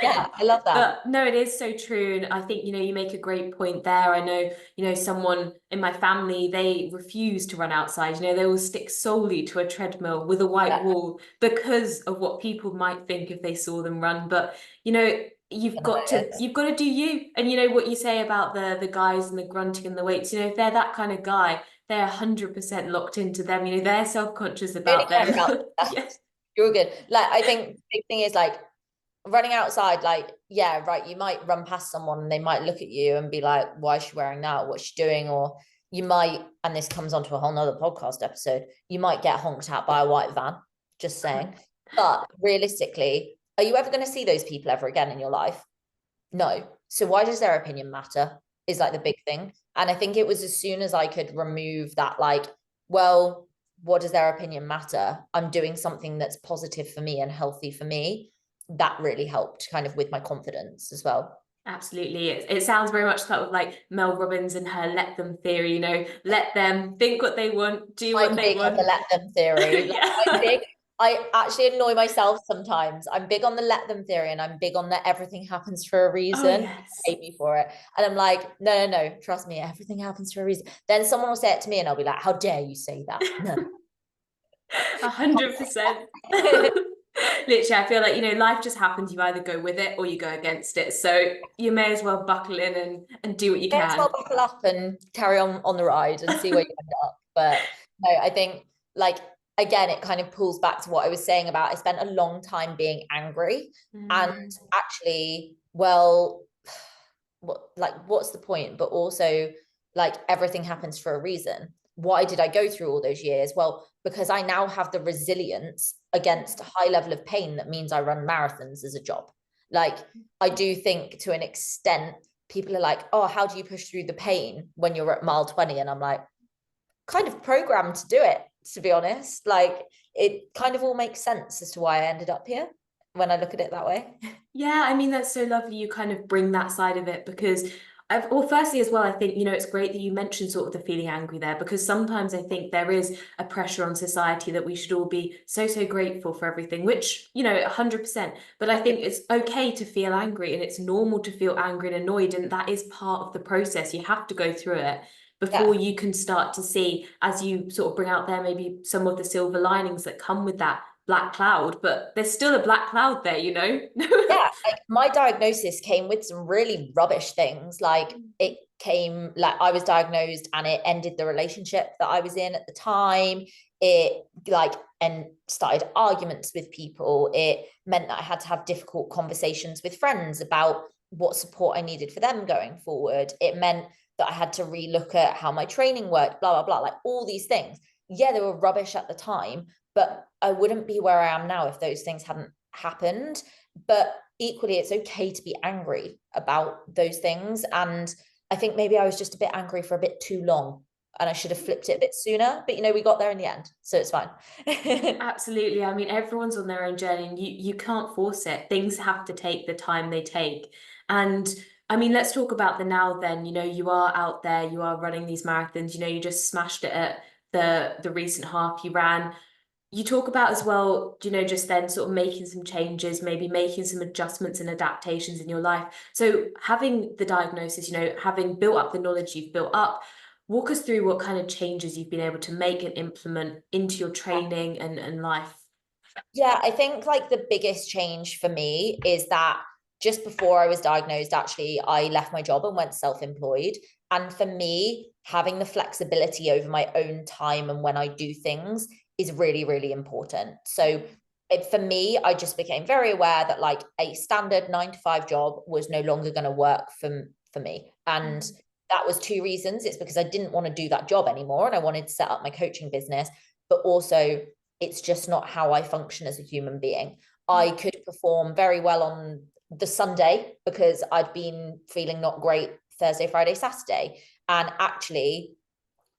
Yeah, I love that. But no, it is so true. And I think, you make a great point there. I know, someone in my family, they refuse to run outside. They will stick solely to a treadmill with a white Yeah, wall because of what people might think if they saw them run. But, I know it is. you've got to do you. And what you say about the guys and the grunting and the weights, if they're that kind of guy, they're 100% locked into them. They're self-conscious They only about care them. about Yes. themselves. You're good. Like, I think the big thing is like running outside, like, yeah, right. You might run past someone and they might look at you and be like, why is she wearing that? What's she doing? Or you might, and this comes onto a whole nother podcast episode, you might get honked at by a white van, just saying. But realistically, are you ever going to see those people ever again in your life? No. So why does their opinion matter? Is like the big thing. And I think it was as soon as I could remove that, like, well, what does their opinion matter? I'm doing something that's positive for me and healthy for me. That really helped kind of with my confidence as well. Absolutely. It sounds very much like Mel Robbins and her let them theory, let them think what they want, do what I'm they big on the want. let them theory. Like, Yeah. I'm big. I actually annoy myself sometimes. I'm big on the let them theory and I'm big on that everything happens for a Oh, reason. yes. Hate me for it. And I'm like, no, no, no, trust me, everything happens for a reason. Then someone will say it to me and I'll be like, how dare you say that? No. 100%. Literally, I feel like, life just happens. You either go with it or you go against it. So you may as well buckle in and do what you May as well can. buckle up and carry on the ride and see where you end up. But no, I think like again, it kind of pulls back to what I was saying about I spent a long time being angry and Mm. actually, well, what's the point? But also like everything happens for a reason. Why did I go through all those years? Well, because I now have the resilience against a high level of pain that means I run marathons as a job. Like I do think to an extent people are like, oh, how do you push through the pain when you're at mile 20? And I'm like, kind of programmed to do it, to be honest. Like it kind of all makes sense as to why I ended up here when I look at it that way. Yeah, I mean, that's so lovely. You kind of bring that side of it because well, firstly, as well, I think, it's great that you mentioned sort of the feeling angry there because sometimes I think there is a pressure on society that we should all be so, so grateful for everything, which, 100%. But I think it's okay to feel angry and it's normal to feel angry and annoyed. And that is part of the process. You have to go through it before Yeah. you can start to see, as you sort of bring out there, maybe some of the silver linings that come with that black cloud, but there's still a black cloud there, Yeah, like my diagnosis came with some really rubbish things. Like it came like I was diagnosed and it ended the relationship that I was in at the time. It like and started arguments with people. It meant that I had to have difficult conversations with friends about what support I needed for them going forward. It meant that I had to relook at how my training worked, blah, blah, blah, like all these things. Yeah, they were rubbish at the time, but I wouldn't be where I am now if those things hadn't happened. But equally, it's okay to be angry about those things. And I think maybe I was just a bit angry for a bit too long and I should have flipped it a bit sooner. But we got there in the end. So it's fine. Absolutely. I mean, everyone's on their own journey and you can't force it. Things have to take the time they take. And I mean, let's talk about the now then. You are out there, you are running these marathons, you just smashed it at the recent half you ran. You talk about as well, just then sort of making some changes, maybe making some adjustments and adaptations in your life. So having the diagnosis, having built up the knowledge you've built up, walk us through what kind of changes you've been able to make and implement into your training and life. Yeah, I think like the biggest change for me is that just before I was diagnosed, actually, I left my job and went self-employed. And for me, having the flexibility over my own time and when I do things is really, really important. So for me, I just became very aware that like a standard 9 to 5 job was no longer going to work for me. And that was two reasons. It's because I didn't want to do that job anymore and I wanted to set up my coaching business, but also it's just not how I function as a human being. I could perform very well on the Sunday because I'd been feeling not great Thursday, Friday, Saturday. And actually,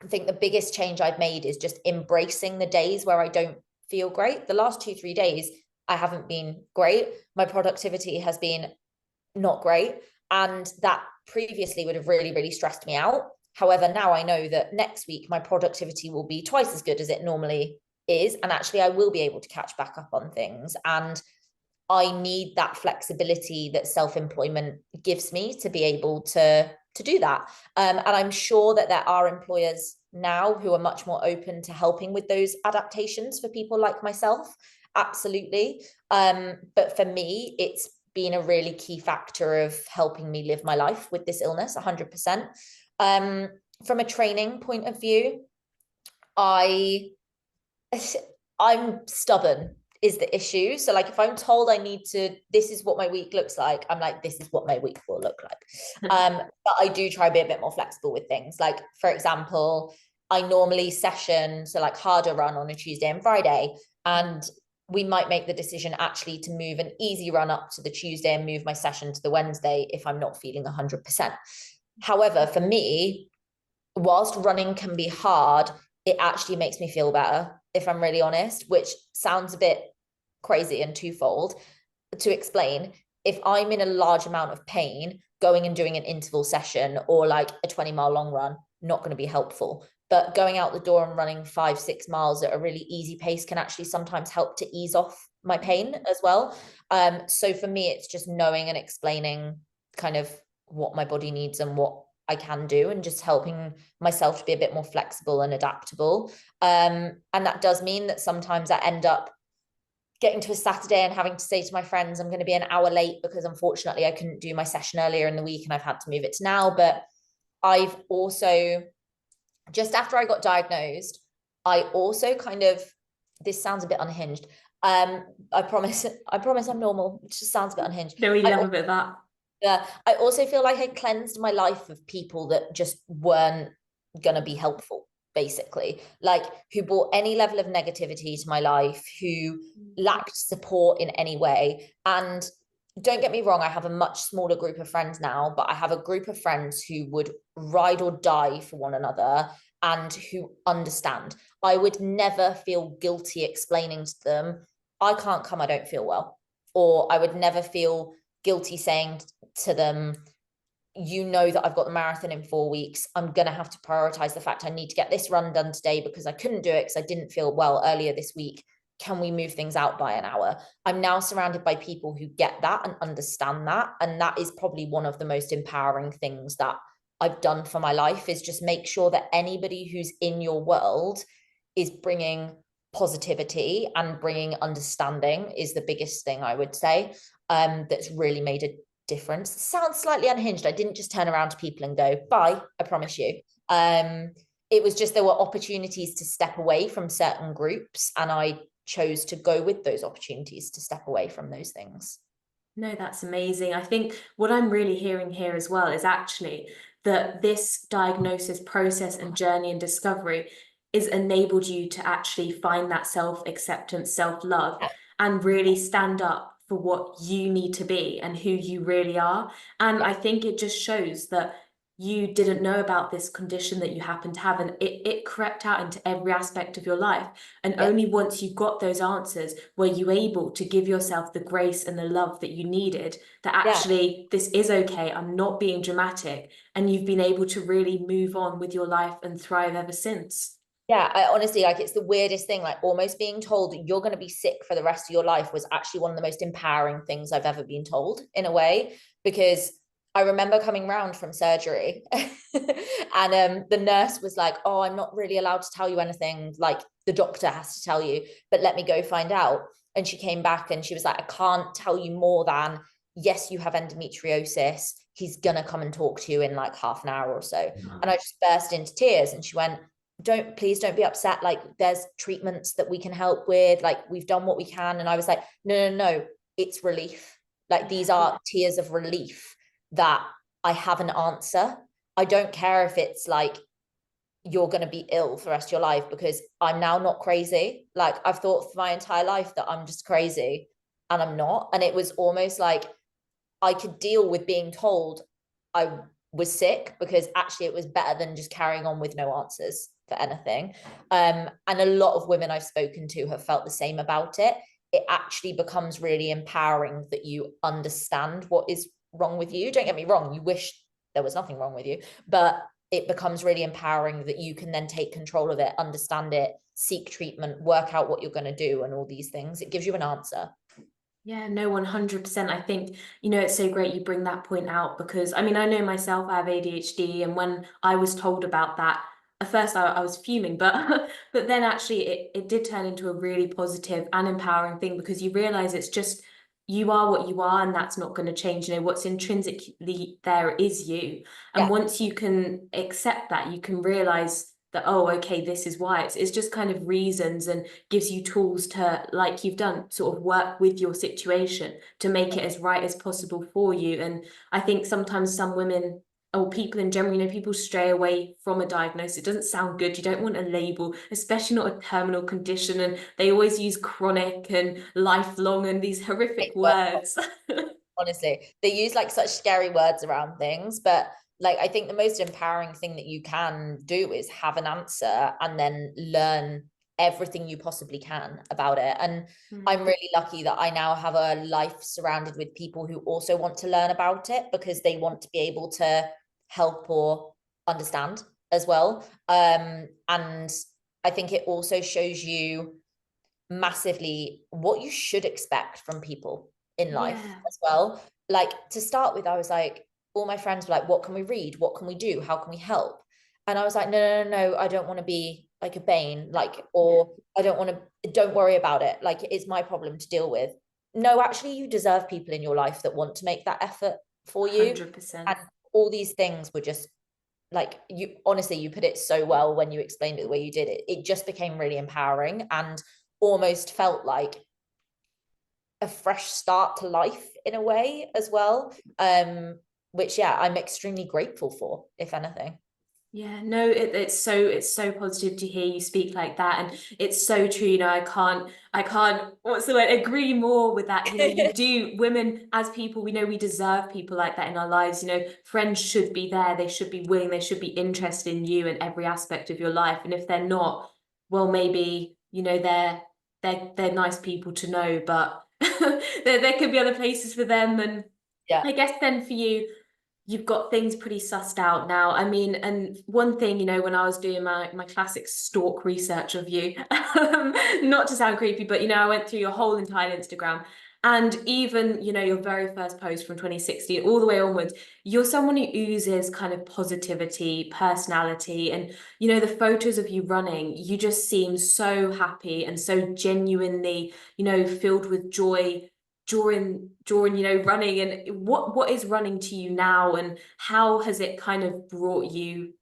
I think the biggest change I've made is just embracing the days where I don't feel great. The last 2, 3 days, I haven't been great. My productivity has been not great. And that previously would have really, really stressed me out. However, now I know that next week my productivity will be twice as good as it normally is. And actually, I will be able to catch back up on things. And I need that flexibility that self-employment gives me to be able to do that. And I'm sure that there are employers now who are much more open to helping with those adaptations for people like myself. Absolutely. But for me, it's been a really key factor of helping me live my life with this illness 100%. From a training point of view, I'm stubborn is the issue. So like if I'm told I need to, this is what my week looks like, I'm like, this is what my week will look like. But I do try to be a bit more flexible with things. Like, for example, I normally session, so like harder run on a Tuesday and Friday. And we might make the decision actually to move an easy run up to the Tuesday and move my session to the Wednesday if I'm not feeling 100%. However, for me, whilst running can be hard, it actually makes me feel better, if I'm really honest, which sounds a bit crazy and twofold. To explain, if I'm in a large amount of pain, going and doing an interval session or like a 20-mile long run, not going to be helpful. But going out the door and running 5-6 miles at a really easy pace can actually sometimes help to ease off my pain as well. So for me, it's just knowing and explaining kind of what my body needs and what I can do, and just helping myself to be a bit more flexible and adaptable. And that does mean that sometimes I end up getting to a Saturday and having to say to my friends, I'm going to be an hour late because unfortunately I couldn't do my session earlier in the week and I've had to move it to now. But I've also, just after I got diagnosed, I also kind of, this sounds a bit unhinged. I promise I'm normal. It just sounds a bit unhinged. No, we love a bit of that. Yeah, I also feel like I cleansed my life of people that just weren't gonna be helpful, basically, like who brought any level of negativity to my life, who lacked support in any way. And don't get me wrong, I have a much smaller group of friends now, but I have a group of friends who would ride or die for one another and who understand. I would never feel guilty explaining to them, I can't come, I don't feel well. Or I would never feel guilty saying to them, you know that I've got the marathon in 4 weeks. I'm going to have to prioritize the fact I need to get this run done today because I couldn't do it because I didn't feel well earlier this week. Can we move things out by an hour? I'm now surrounded by people who get that and understand that. And that is probably one of the most empowering things that I've done for my life, is just make sure that anybody who's in your world is bringing positivity and bringing understanding is the biggest thing I would say. That's really made a difference. Sounds slightly unhinged. I didn't just turn around to people and go, bye, I promise you. It was just there were opportunities to step away from certain groups, and I chose to go with those opportunities to step away from those things. No, that's amazing. I think what I'm really hearing here as well is actually that this diagnosis process and journey and discovery is enabled you to actually find that self-acceptance, self-love, and really stand up for what you need to be and who you really are. And I think it just shows that you didn't know about this condition that you happen to have, and it crept out into every aspect of your life. And only once you got those answers were you able to give yourself the grace and the love that you needed, that actually this is okay, I'm not being dramatic, and you've been able to really move on with your life and thrive ever since. Yeah, I honestly, like, it's the weirdest thing, like almost being told you're going to be sick for the rest of your life was actually one of the most empowering things I've ever been told, in a way, because I remember coming round from surgery and the nurse was like, oh, I'm not really allowed to tell you anything, like the doctor has to tell you, but let me go find out. And she came back and she was like, I can't tell you more than, yes, you have endometriosis. He's going to come and talk to you in like half an hour or so. And I just burst into tears, and she went, please don't be upset. Like, there's treatments that we can help with. Like, we've done what we can. And I was like, no, it's relief. Like, these are tears of relief that I have an answer. I don't care if it's like, you're going to be ill for the rest of your life, because I'm now not crazy. Like, I've thought for my entire life that I'm just crazy, and I'm not. And it was almost like I could deal with being told I was sick, because actually it was better than just carrying on with no answers for anything. And a lot of women I've spoken to have felt the same about it. It actually becomes really empowering that you understand what is wrong with you. Don't get me wrong, you wish there was nothing wrong with you, but it becomes really empowering that you can then take control of it, understand it, seek treatment, work out what you're going to do, and all these things. It gives you an answer. Yeah, no, 100%. I think, it's so great you bring that point out because, I mean, I know myself, I have ADHD, and when I was told about that, at first I was fuming, but but then actually it did turn into a really positive and empowering thing because you realize it's just you are what you are and that's not going to change. What's intrinsically there is you. And Yeah. once you can accept that, you can realize that, oh, okay, this is why. It's just kind of reasons and gives you tools to, like you've done, sort of work with your situation to make it as right as possible for you. And I think sometimes some women or people in general, people stray away from a diagnosis. It doesn't sound good. You don't want a label, especially not a terminal condition. And they always use chronic and lifelong and these horrific words. Honestly, they use like such scary words around things, but like I think the most empowering thing that you can do is have an answer and then learn everything you possibly can about it. And I'm really lucky that I now have a life surrounded with people who also want to learn about it because they want to be able to help or understand as well. And I think it also shows you massively what you should expect from people in life Yeah. as well. Like to start with, I was like, all my friends were like, what can we read? What can we do? How can we help? And I was like, no, I don't want to be like a bane, like, or I don't want to, don't worry about it. Like it's my problem to deal with. No, actually, you deserve people in your life that want to make that effort for you. 100%. And all these things were just like, you honestly, you put it so well when you explained it the way you did it. It just became really empowering and almost felt like a fresh start to life in a way as well. Which yeah, I'm extremely grateful for, if anything. Yeah, no, it's so positive to hear you speak like that, and it's so true. I can't, what's the word? Agree more with that. You do, women as people, we know we deserve people like that in our lives. Friends should be there, they should be willing, they should be interested in you and every aspect of your life. And if they're not, well, maybe they're nice people to know, but there could be other places for them. And Yeah. I guess then for you, you've got things pretty sussed out now. I mean, and one thing, when I was doing my classic stalk research of you, not to sound creepy, but I went through your whole entire Instagram. And even, your very first post from 2016, all the way onwards, you're someone who oozes kind of positivity, personality, and the photos of you running, you just seem so happy and so genuinely, filled with joy during running. And what is running to you now, and how has it kind of brought you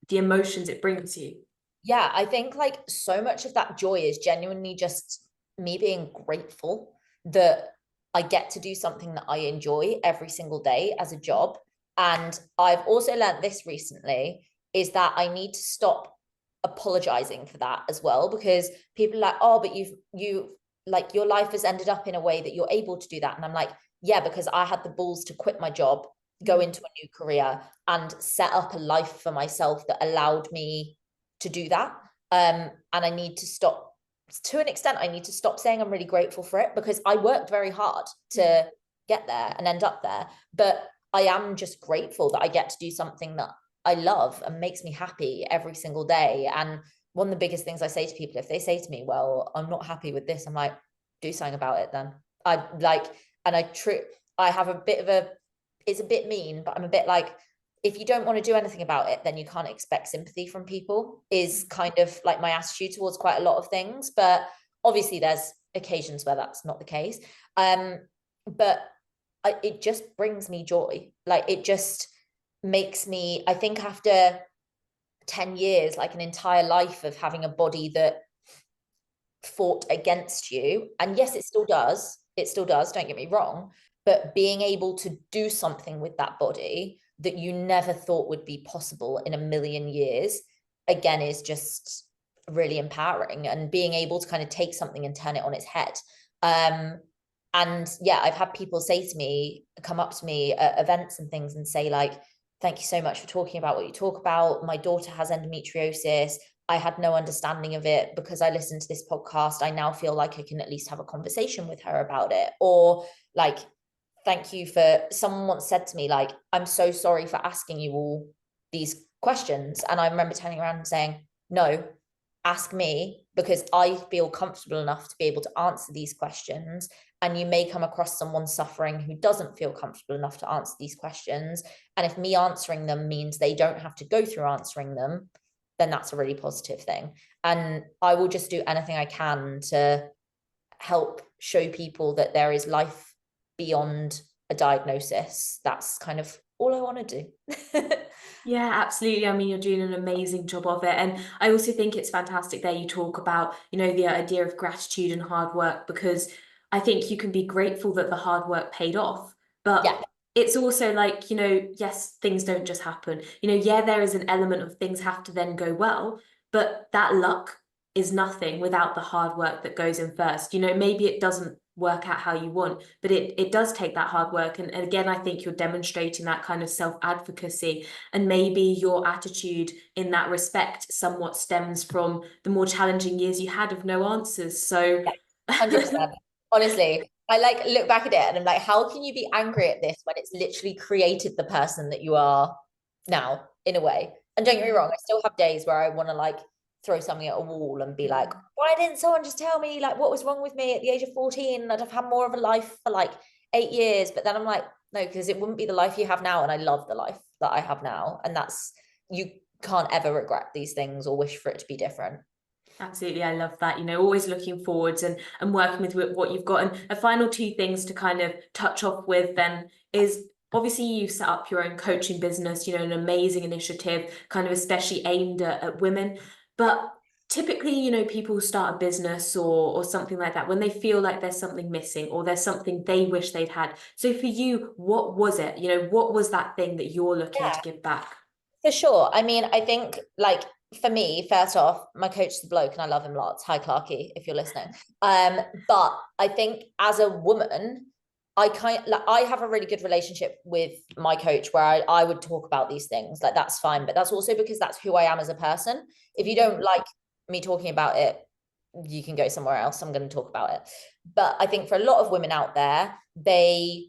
the emotions it brings you? Yeah, I think like so much of that joy is genuinely just me being grateful that I get to do something that I enjoy every single day as a job. And I've also learned this recently is that I need to stop apologizing for that as well, because people are like, oh, but you like your life has ended up in a way that you're able to do that. And I'm like, yeah, because I had the balls to quit my job, go into a new career, and set up a life for myself that allowed me to do that. And I need to stop, to an extent, I need to stop saying I'm really grateful for it, because I worked very hard to get there and end up there. But I am just grateful that I get to do something that I love and makes me happy every single day. And one of the biggest things I say to people, if they say to me, well, I'm not happy with this, I'm like, do something about it then. I like, and I have a bit of a, it's a bit mean, but I'm a bit like, if you don't want to do anything about it, then you can't expect sympathy from people, is kind of like my attitude towards quite a lot of things. But obviously there's occasions where that's not the case. But it just brings me joy. Like it just makes me, I think after 10 years, like an entire life of having a body that fought against you, and yes, it still does, don't get me wrong, but being able to do something with that body that you never thought would be possible in a million years, again, is just really empowering, and being able to kind of take something and turn it on its head. And yeah, I've had people say to me, come up to me at events and things and say like, thank you so much for talking about what you talk about. My daughter has endometriosis. I had no understanding of it. Because I listened to this podcast, I now feel like I can at least have a conversation with her about it. Or like, thank you for, someone once said to me, like, I'm so sorry for asking you all these questions. And I remember turning around and saying, no, ask me, because I feel comfortable enough to be able to answer these questions. And you may come across someone suffering who doesn't feel comfortable enough to answer these questions. And if me answering them means they don't have to go through answering them, then that's a really positive thing. And I will just do anything I can to help show people that there is life beyond a diagnosis. That's kind of all I want to do. Yeah, absolutely. I mean, you're doing an amazing job of it. And I also think it's fantastic that you talk about, the idea of gratitude and hard work, because I think you can be grateful that the hard work paid off. But Yeah, it's also like, yes, things don't just happen. Yeah, there is an element of things have to then go well, but that luck is nothing without the hard work that goes in first. Maybe it doesn't work out how you want, but it does take that hard work. And again, I think you're demonstrating that kind of self-advocacy, and maybe your attitude in that respect somewhat stems from the more challenging years you had of no answers. So yeah, 100%. Honestly, I like look back at it and I'm like, how can you be angry at this when it's literally created the person that you are now, in a way? And don't get me wrong, I still have days where I want to like throw something at a wall and be like, why didn't someone just tell me like what was wrong with me at the age of 14? I'd have had more of a life for like 8 years. But then I'm like, no, because it wouldn't be the life you have now. And I love the life that I have now. And that's, you can't ever regret these things or wish for it to be different. Absolutely, I love that. Always looking forwards and working with what you've got. And a final two things to kind of touch off with then is, obviously you've set up your own coaching business, an amazing initiative, kind of especially aimed at women. But typically, people start a business or something like that when they feel like there's something missing or there's something they wish they'd had. So for you, what was it? What was that thing that you're looking to Yeah, give back? for sure. I mean, I think like for me, first off, my coach is a bloke and I love him lots. Hi, Clarky, if you're listening. But I think as a woman, I have a really good relationship with my coach where I would talk about these things. Like that's fine. But that's also because that's who I am as a person. If you don't like me talking about it, you can go somewhere else. I'm going to talk about it. But I think for a lot of women out there, they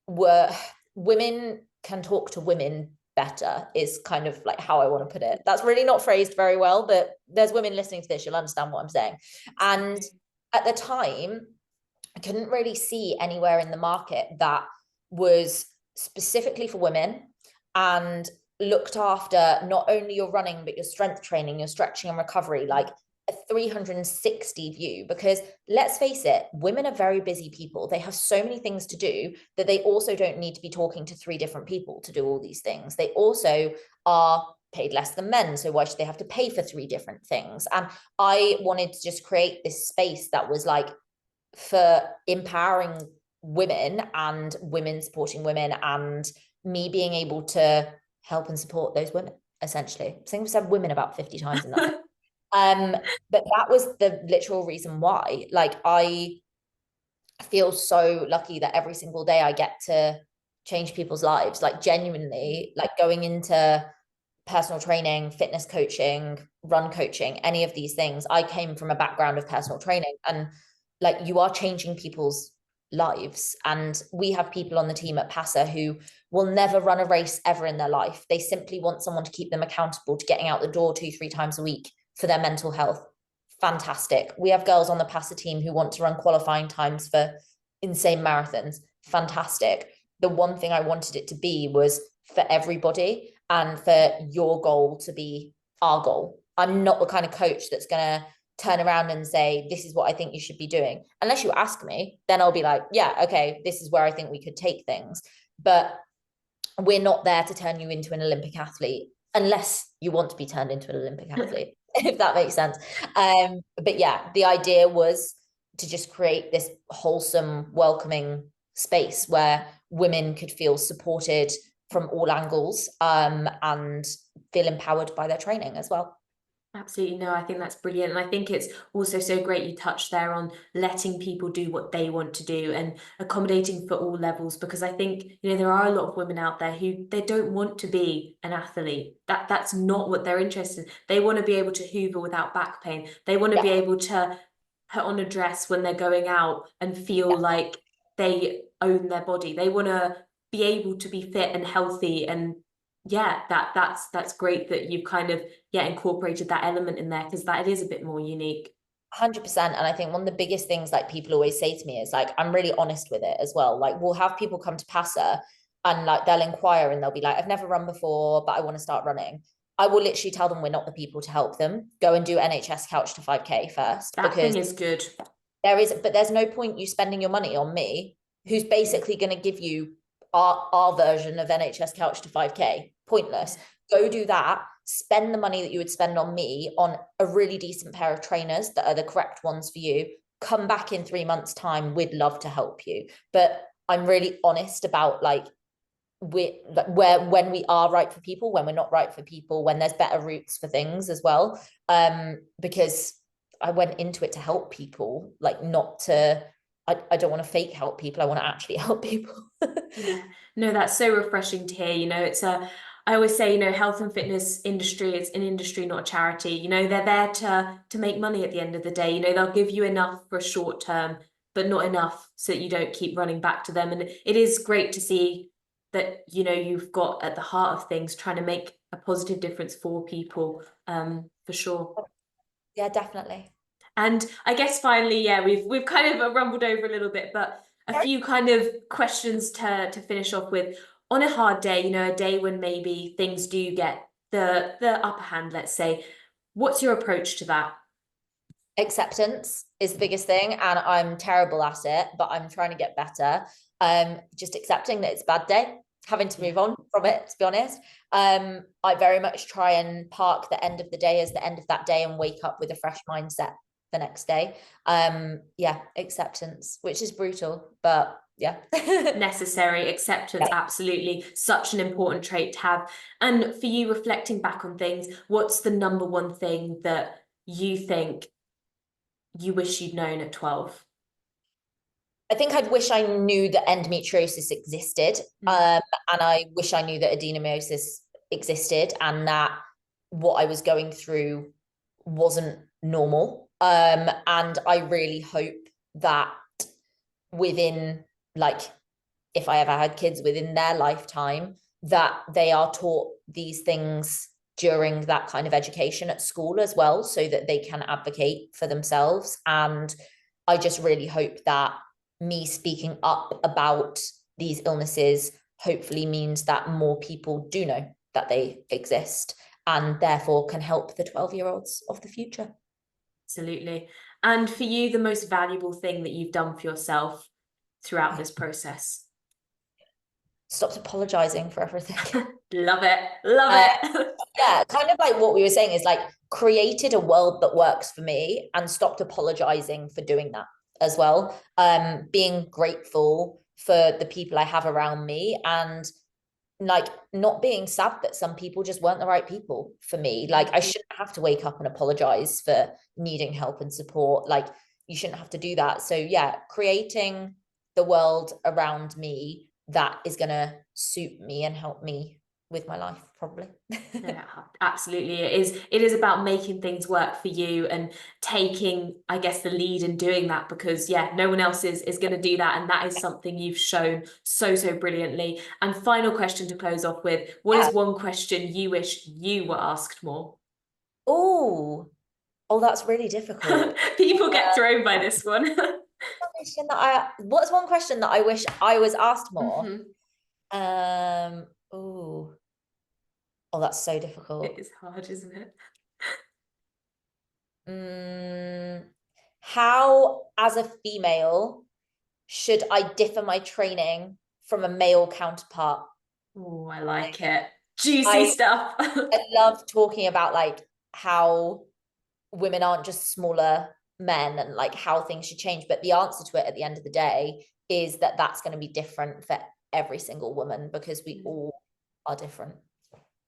were women can talk to women better is kind of like how I want to put it. That's really not phrased very well, but there's women listening to this, you'll understand what I'm saying. And at the time, I couldn't really see anywhere in the market that was specifically for women and looked after not only your running, but your strength training, your stretching and recovery, like a 360 view. Because let's face it, women are very busy people. They have so many things to do that they also don't need to be talking to 3 different people to do all these things. They also are paid less than men. So why should they have to pay for 3 different things? And I wanted to just create this space that was like for empowering women and women supporting women and me being able to help and support those women, essentially. I think we said women about 50 times in that. But that was the literal reason why. Like I feel so lucky that every single day I get to change people's lives. Like genuinely, like going into personal training, fitness coaching, run coaching, any of these things. I came from a background of personal training, and like you are changing people's lives. And we have people on the team at PASA who will never run a race ever in their life. They simply want someone to keep them accountable to getting out the door 2-3 times a week for their mental health. Fantastic. We have girls on the PASA team who want to run qualifying times for insane marathons. Fantastic. The one thing I wanted it to be was for everybody and for your goal to be our goal. I'm not the kind of coach that's going to turn around and say, this is what I think you should be doing. Unless you ask me, then I'll be like, yeah, okay, this is where I think we could take things. But we're not there to turn you into an Olympic athlete unless you want to be turned into an Olympic athlete, if that makes sense. But yeah, the idea was to just create this wholesome, welcoming space where women could feel supported from all angles and feel empowered by their training as well. Absolutely. No, I think that's brilliant. And I think it's also so great you touched there on letting people do what they want to do and accommodating for all levels, because I think, there are a lot of women out there who they don't want to be an athlete. That's not what they're interested in. They want to be able to hoover without back pain. They want to be able to put on a dress when they're going out and feel like they own their body. They want to be able to be fit and healthy and yeah, that's great that you've kind of incorporated that element in there, because that it is a bit more unique. 100%. And I think one of the biggest things like people always say to me is like, I'm really honest with it as well. Like we'll have people come to PASA and like they'll inquire and they'll be like, I've never run before, but I want to start running. I will literally tell them we're not the people to help them. Go and do NHS Couch to 5K first, That because thing is good. there's no point you spending your money on me, who's basically going to give you our version of NHS Couch to 5K. Pointless. Go do that. Spend the money that you would spend on me on a really decent pair of trainers that are the correct ones for you. Come back in 3 months' time. We'd love to help you. But I'm really honest about like when we are right for people, when we're not right for people, when there's better routes for things as well. Because I went into it to help people, like not to. I don't want to fake help people. I want to actually help people. Yeah, no, that's so refreshing to hear. You know, I always say, you know, health and fitness industry, it's an industry, not a charity. You know, they're there to make money at the end of the day. You know, they'll give you enough for a short term, but not enough so that you don't keep running back to them. And it is great to see that, you know, you've got at the heart of things trying to make a positive difference for people, for sure. Yeah, definitely. And I guess finally, yeah, we've kind of rumbled over a little bit, but a few kind of questions to finish off with. On a hard day, you know, a day when maybe things do get the upper hand, let's say, what's your approach to that? Acceptance is the biggest thing, and I'm terrible at it, but I'm trying to get better. Just accepting that it's a bad day, having to move on from it, to be honest. I very much try and park the end of the day as the end of that day and wake up with a fresh mindset the next day. Yeah, acceptance, which is brutal, but yeah. Necessary acceptance, Yeah. absolutely. Such an important trait to have. And for you, reflecting back on things, what's the number one thing that you think you wish you'd known at 12? I think I'd wish I knew that endometriosis existed. And I wish I knew that adenomyosis existed and that what I was going through wasn't normal. And I really hope that within, like, if I ever had kids within their lifetime, that they are taught these things during that kind of education at school as well, so that they can advocate for themselves. And I just really hope that me speaking up about these illnesses hopefully means that more people do know that they exist and therefore can help the 12-year-olds of the future. Absolutely. And for you, the most valuable thing that you've done for yourself throughout this process? Stopped apologizing for everything. Love it. Love it. Yeah, kind of like what we were saying is like created a world that works for me and stopped apologizing for doing that as well. Being grateful for the people I have around me and like not being sad that some people just weren't the right people for me. Like I shouldn't have to wake up and apologize for needing help and support. Like you shouldn't have to do that. So yeah, creating the world around me that is going to suit me and help me with my life, probably. Yeah, absolutely. It is about making things work for you and taking, I guess, the lead in doing that, because yeah, no one else is going to do that. And that is something you've shown so brilliantly. And final question to close off with, what is one question you wish you were asked more? Oh, that's really difficult. People get thrown by this one. What's one question that I wish I was asked more? Oh, that's so difficult. It is hard, isn't it? How, as a female, should I differ my training from a male counterpart? Oh, I like it. Juicy stuff. I love talking about like how women aren't just smaller men and like how things should change. But the answer to it at the end of the day is that that's going to be different for every single woman because we all are different.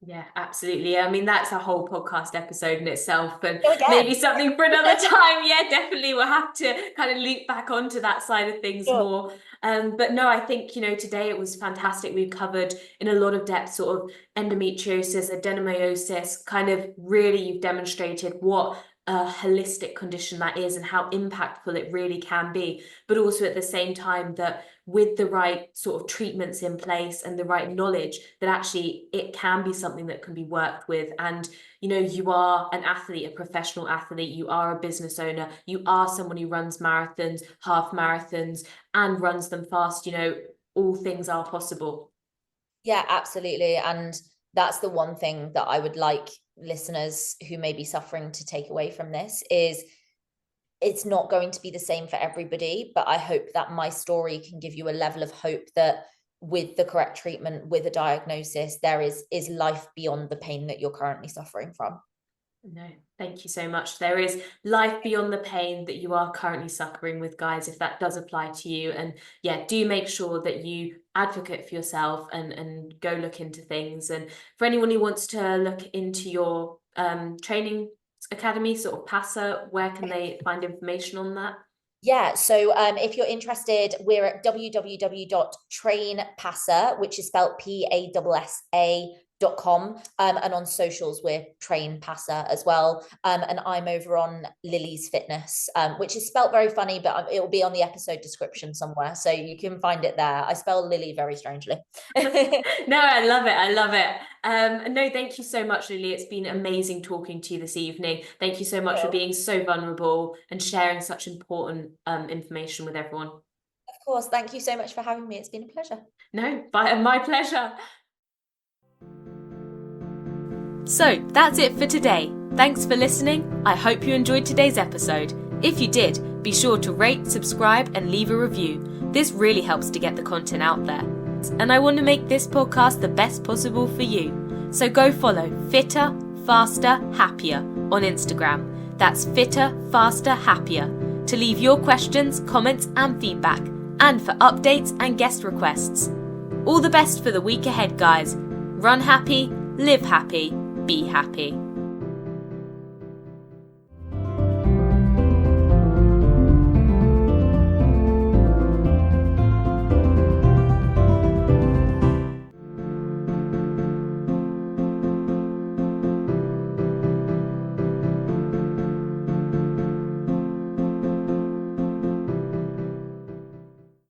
Yeah, absolutely. I mean, that's a whole podcast episode in itself, and maybe something for another time. Yeah, definitely. We'll have to kind of loop back onto that side of things more. But no, I think, you know, today it was fantastic. We've covered in a lot of depth sort of endometriosis, adenomyosis, kind of really you've demonstrated what a holistic condition that is and how impactful it really can be, but also at the same time that with the right sort of treatments in place and the right knowledge, that actually it can be something that can be worked with. And you are an athlete, a professional athlete, you are a business owner, you are someone who runs marathons, half marathons, and runs them fast. All things are possible. Yeah, absolutely. And that's the one thing that I would like listeners who may be suffering to take away from this is it's not going to be the same for everybody, but I hope that my story can give you a level of hope that with the correct treatment, with a diagnosis, there is life beyond the pain that you're currently suffering from. No, thank you so much. There is life beyond the pain that you are currently suffering with, guys, if that does apply to you. And yeah, do make sure that you advocate for yourself and go look into things. And for anyone who wants to look into your training academy, sort of PASA, where can they find information on that? Yeah, so if you're interested, we're at www.trainpassa, which is spelled PASSA.com, and on socials we're Train Passa as well, and I'm over on Lily's Fitness, which is spelled very funny, but it will be on the episode description somewhere, so you can find it there. I spell Lily very strangely. No, I love it. I love it. No, thank you so much, Lily. It's been amazing talking to you this evening. Thank you so much for being so vulnerable and sharing such important information with everyone. Of course. Thank you so much for having me. It's been a pleasure. No, my pleasure. So that's it for today. Thanks for listening. I hope you enjoyed today's episode. If you did, be sure to rate, subscribe, and leave a review. This really helps to get the content out there. And I want to make this podcast the best possible for you. So go follow Fitter, Faster, Happier on Instagram. That's Fitter, Faster, Happier to leave your questions, comments, and feedback, and for updates and guest requests. All the best for the week ahead, guys. Run happy, live happy, be happy.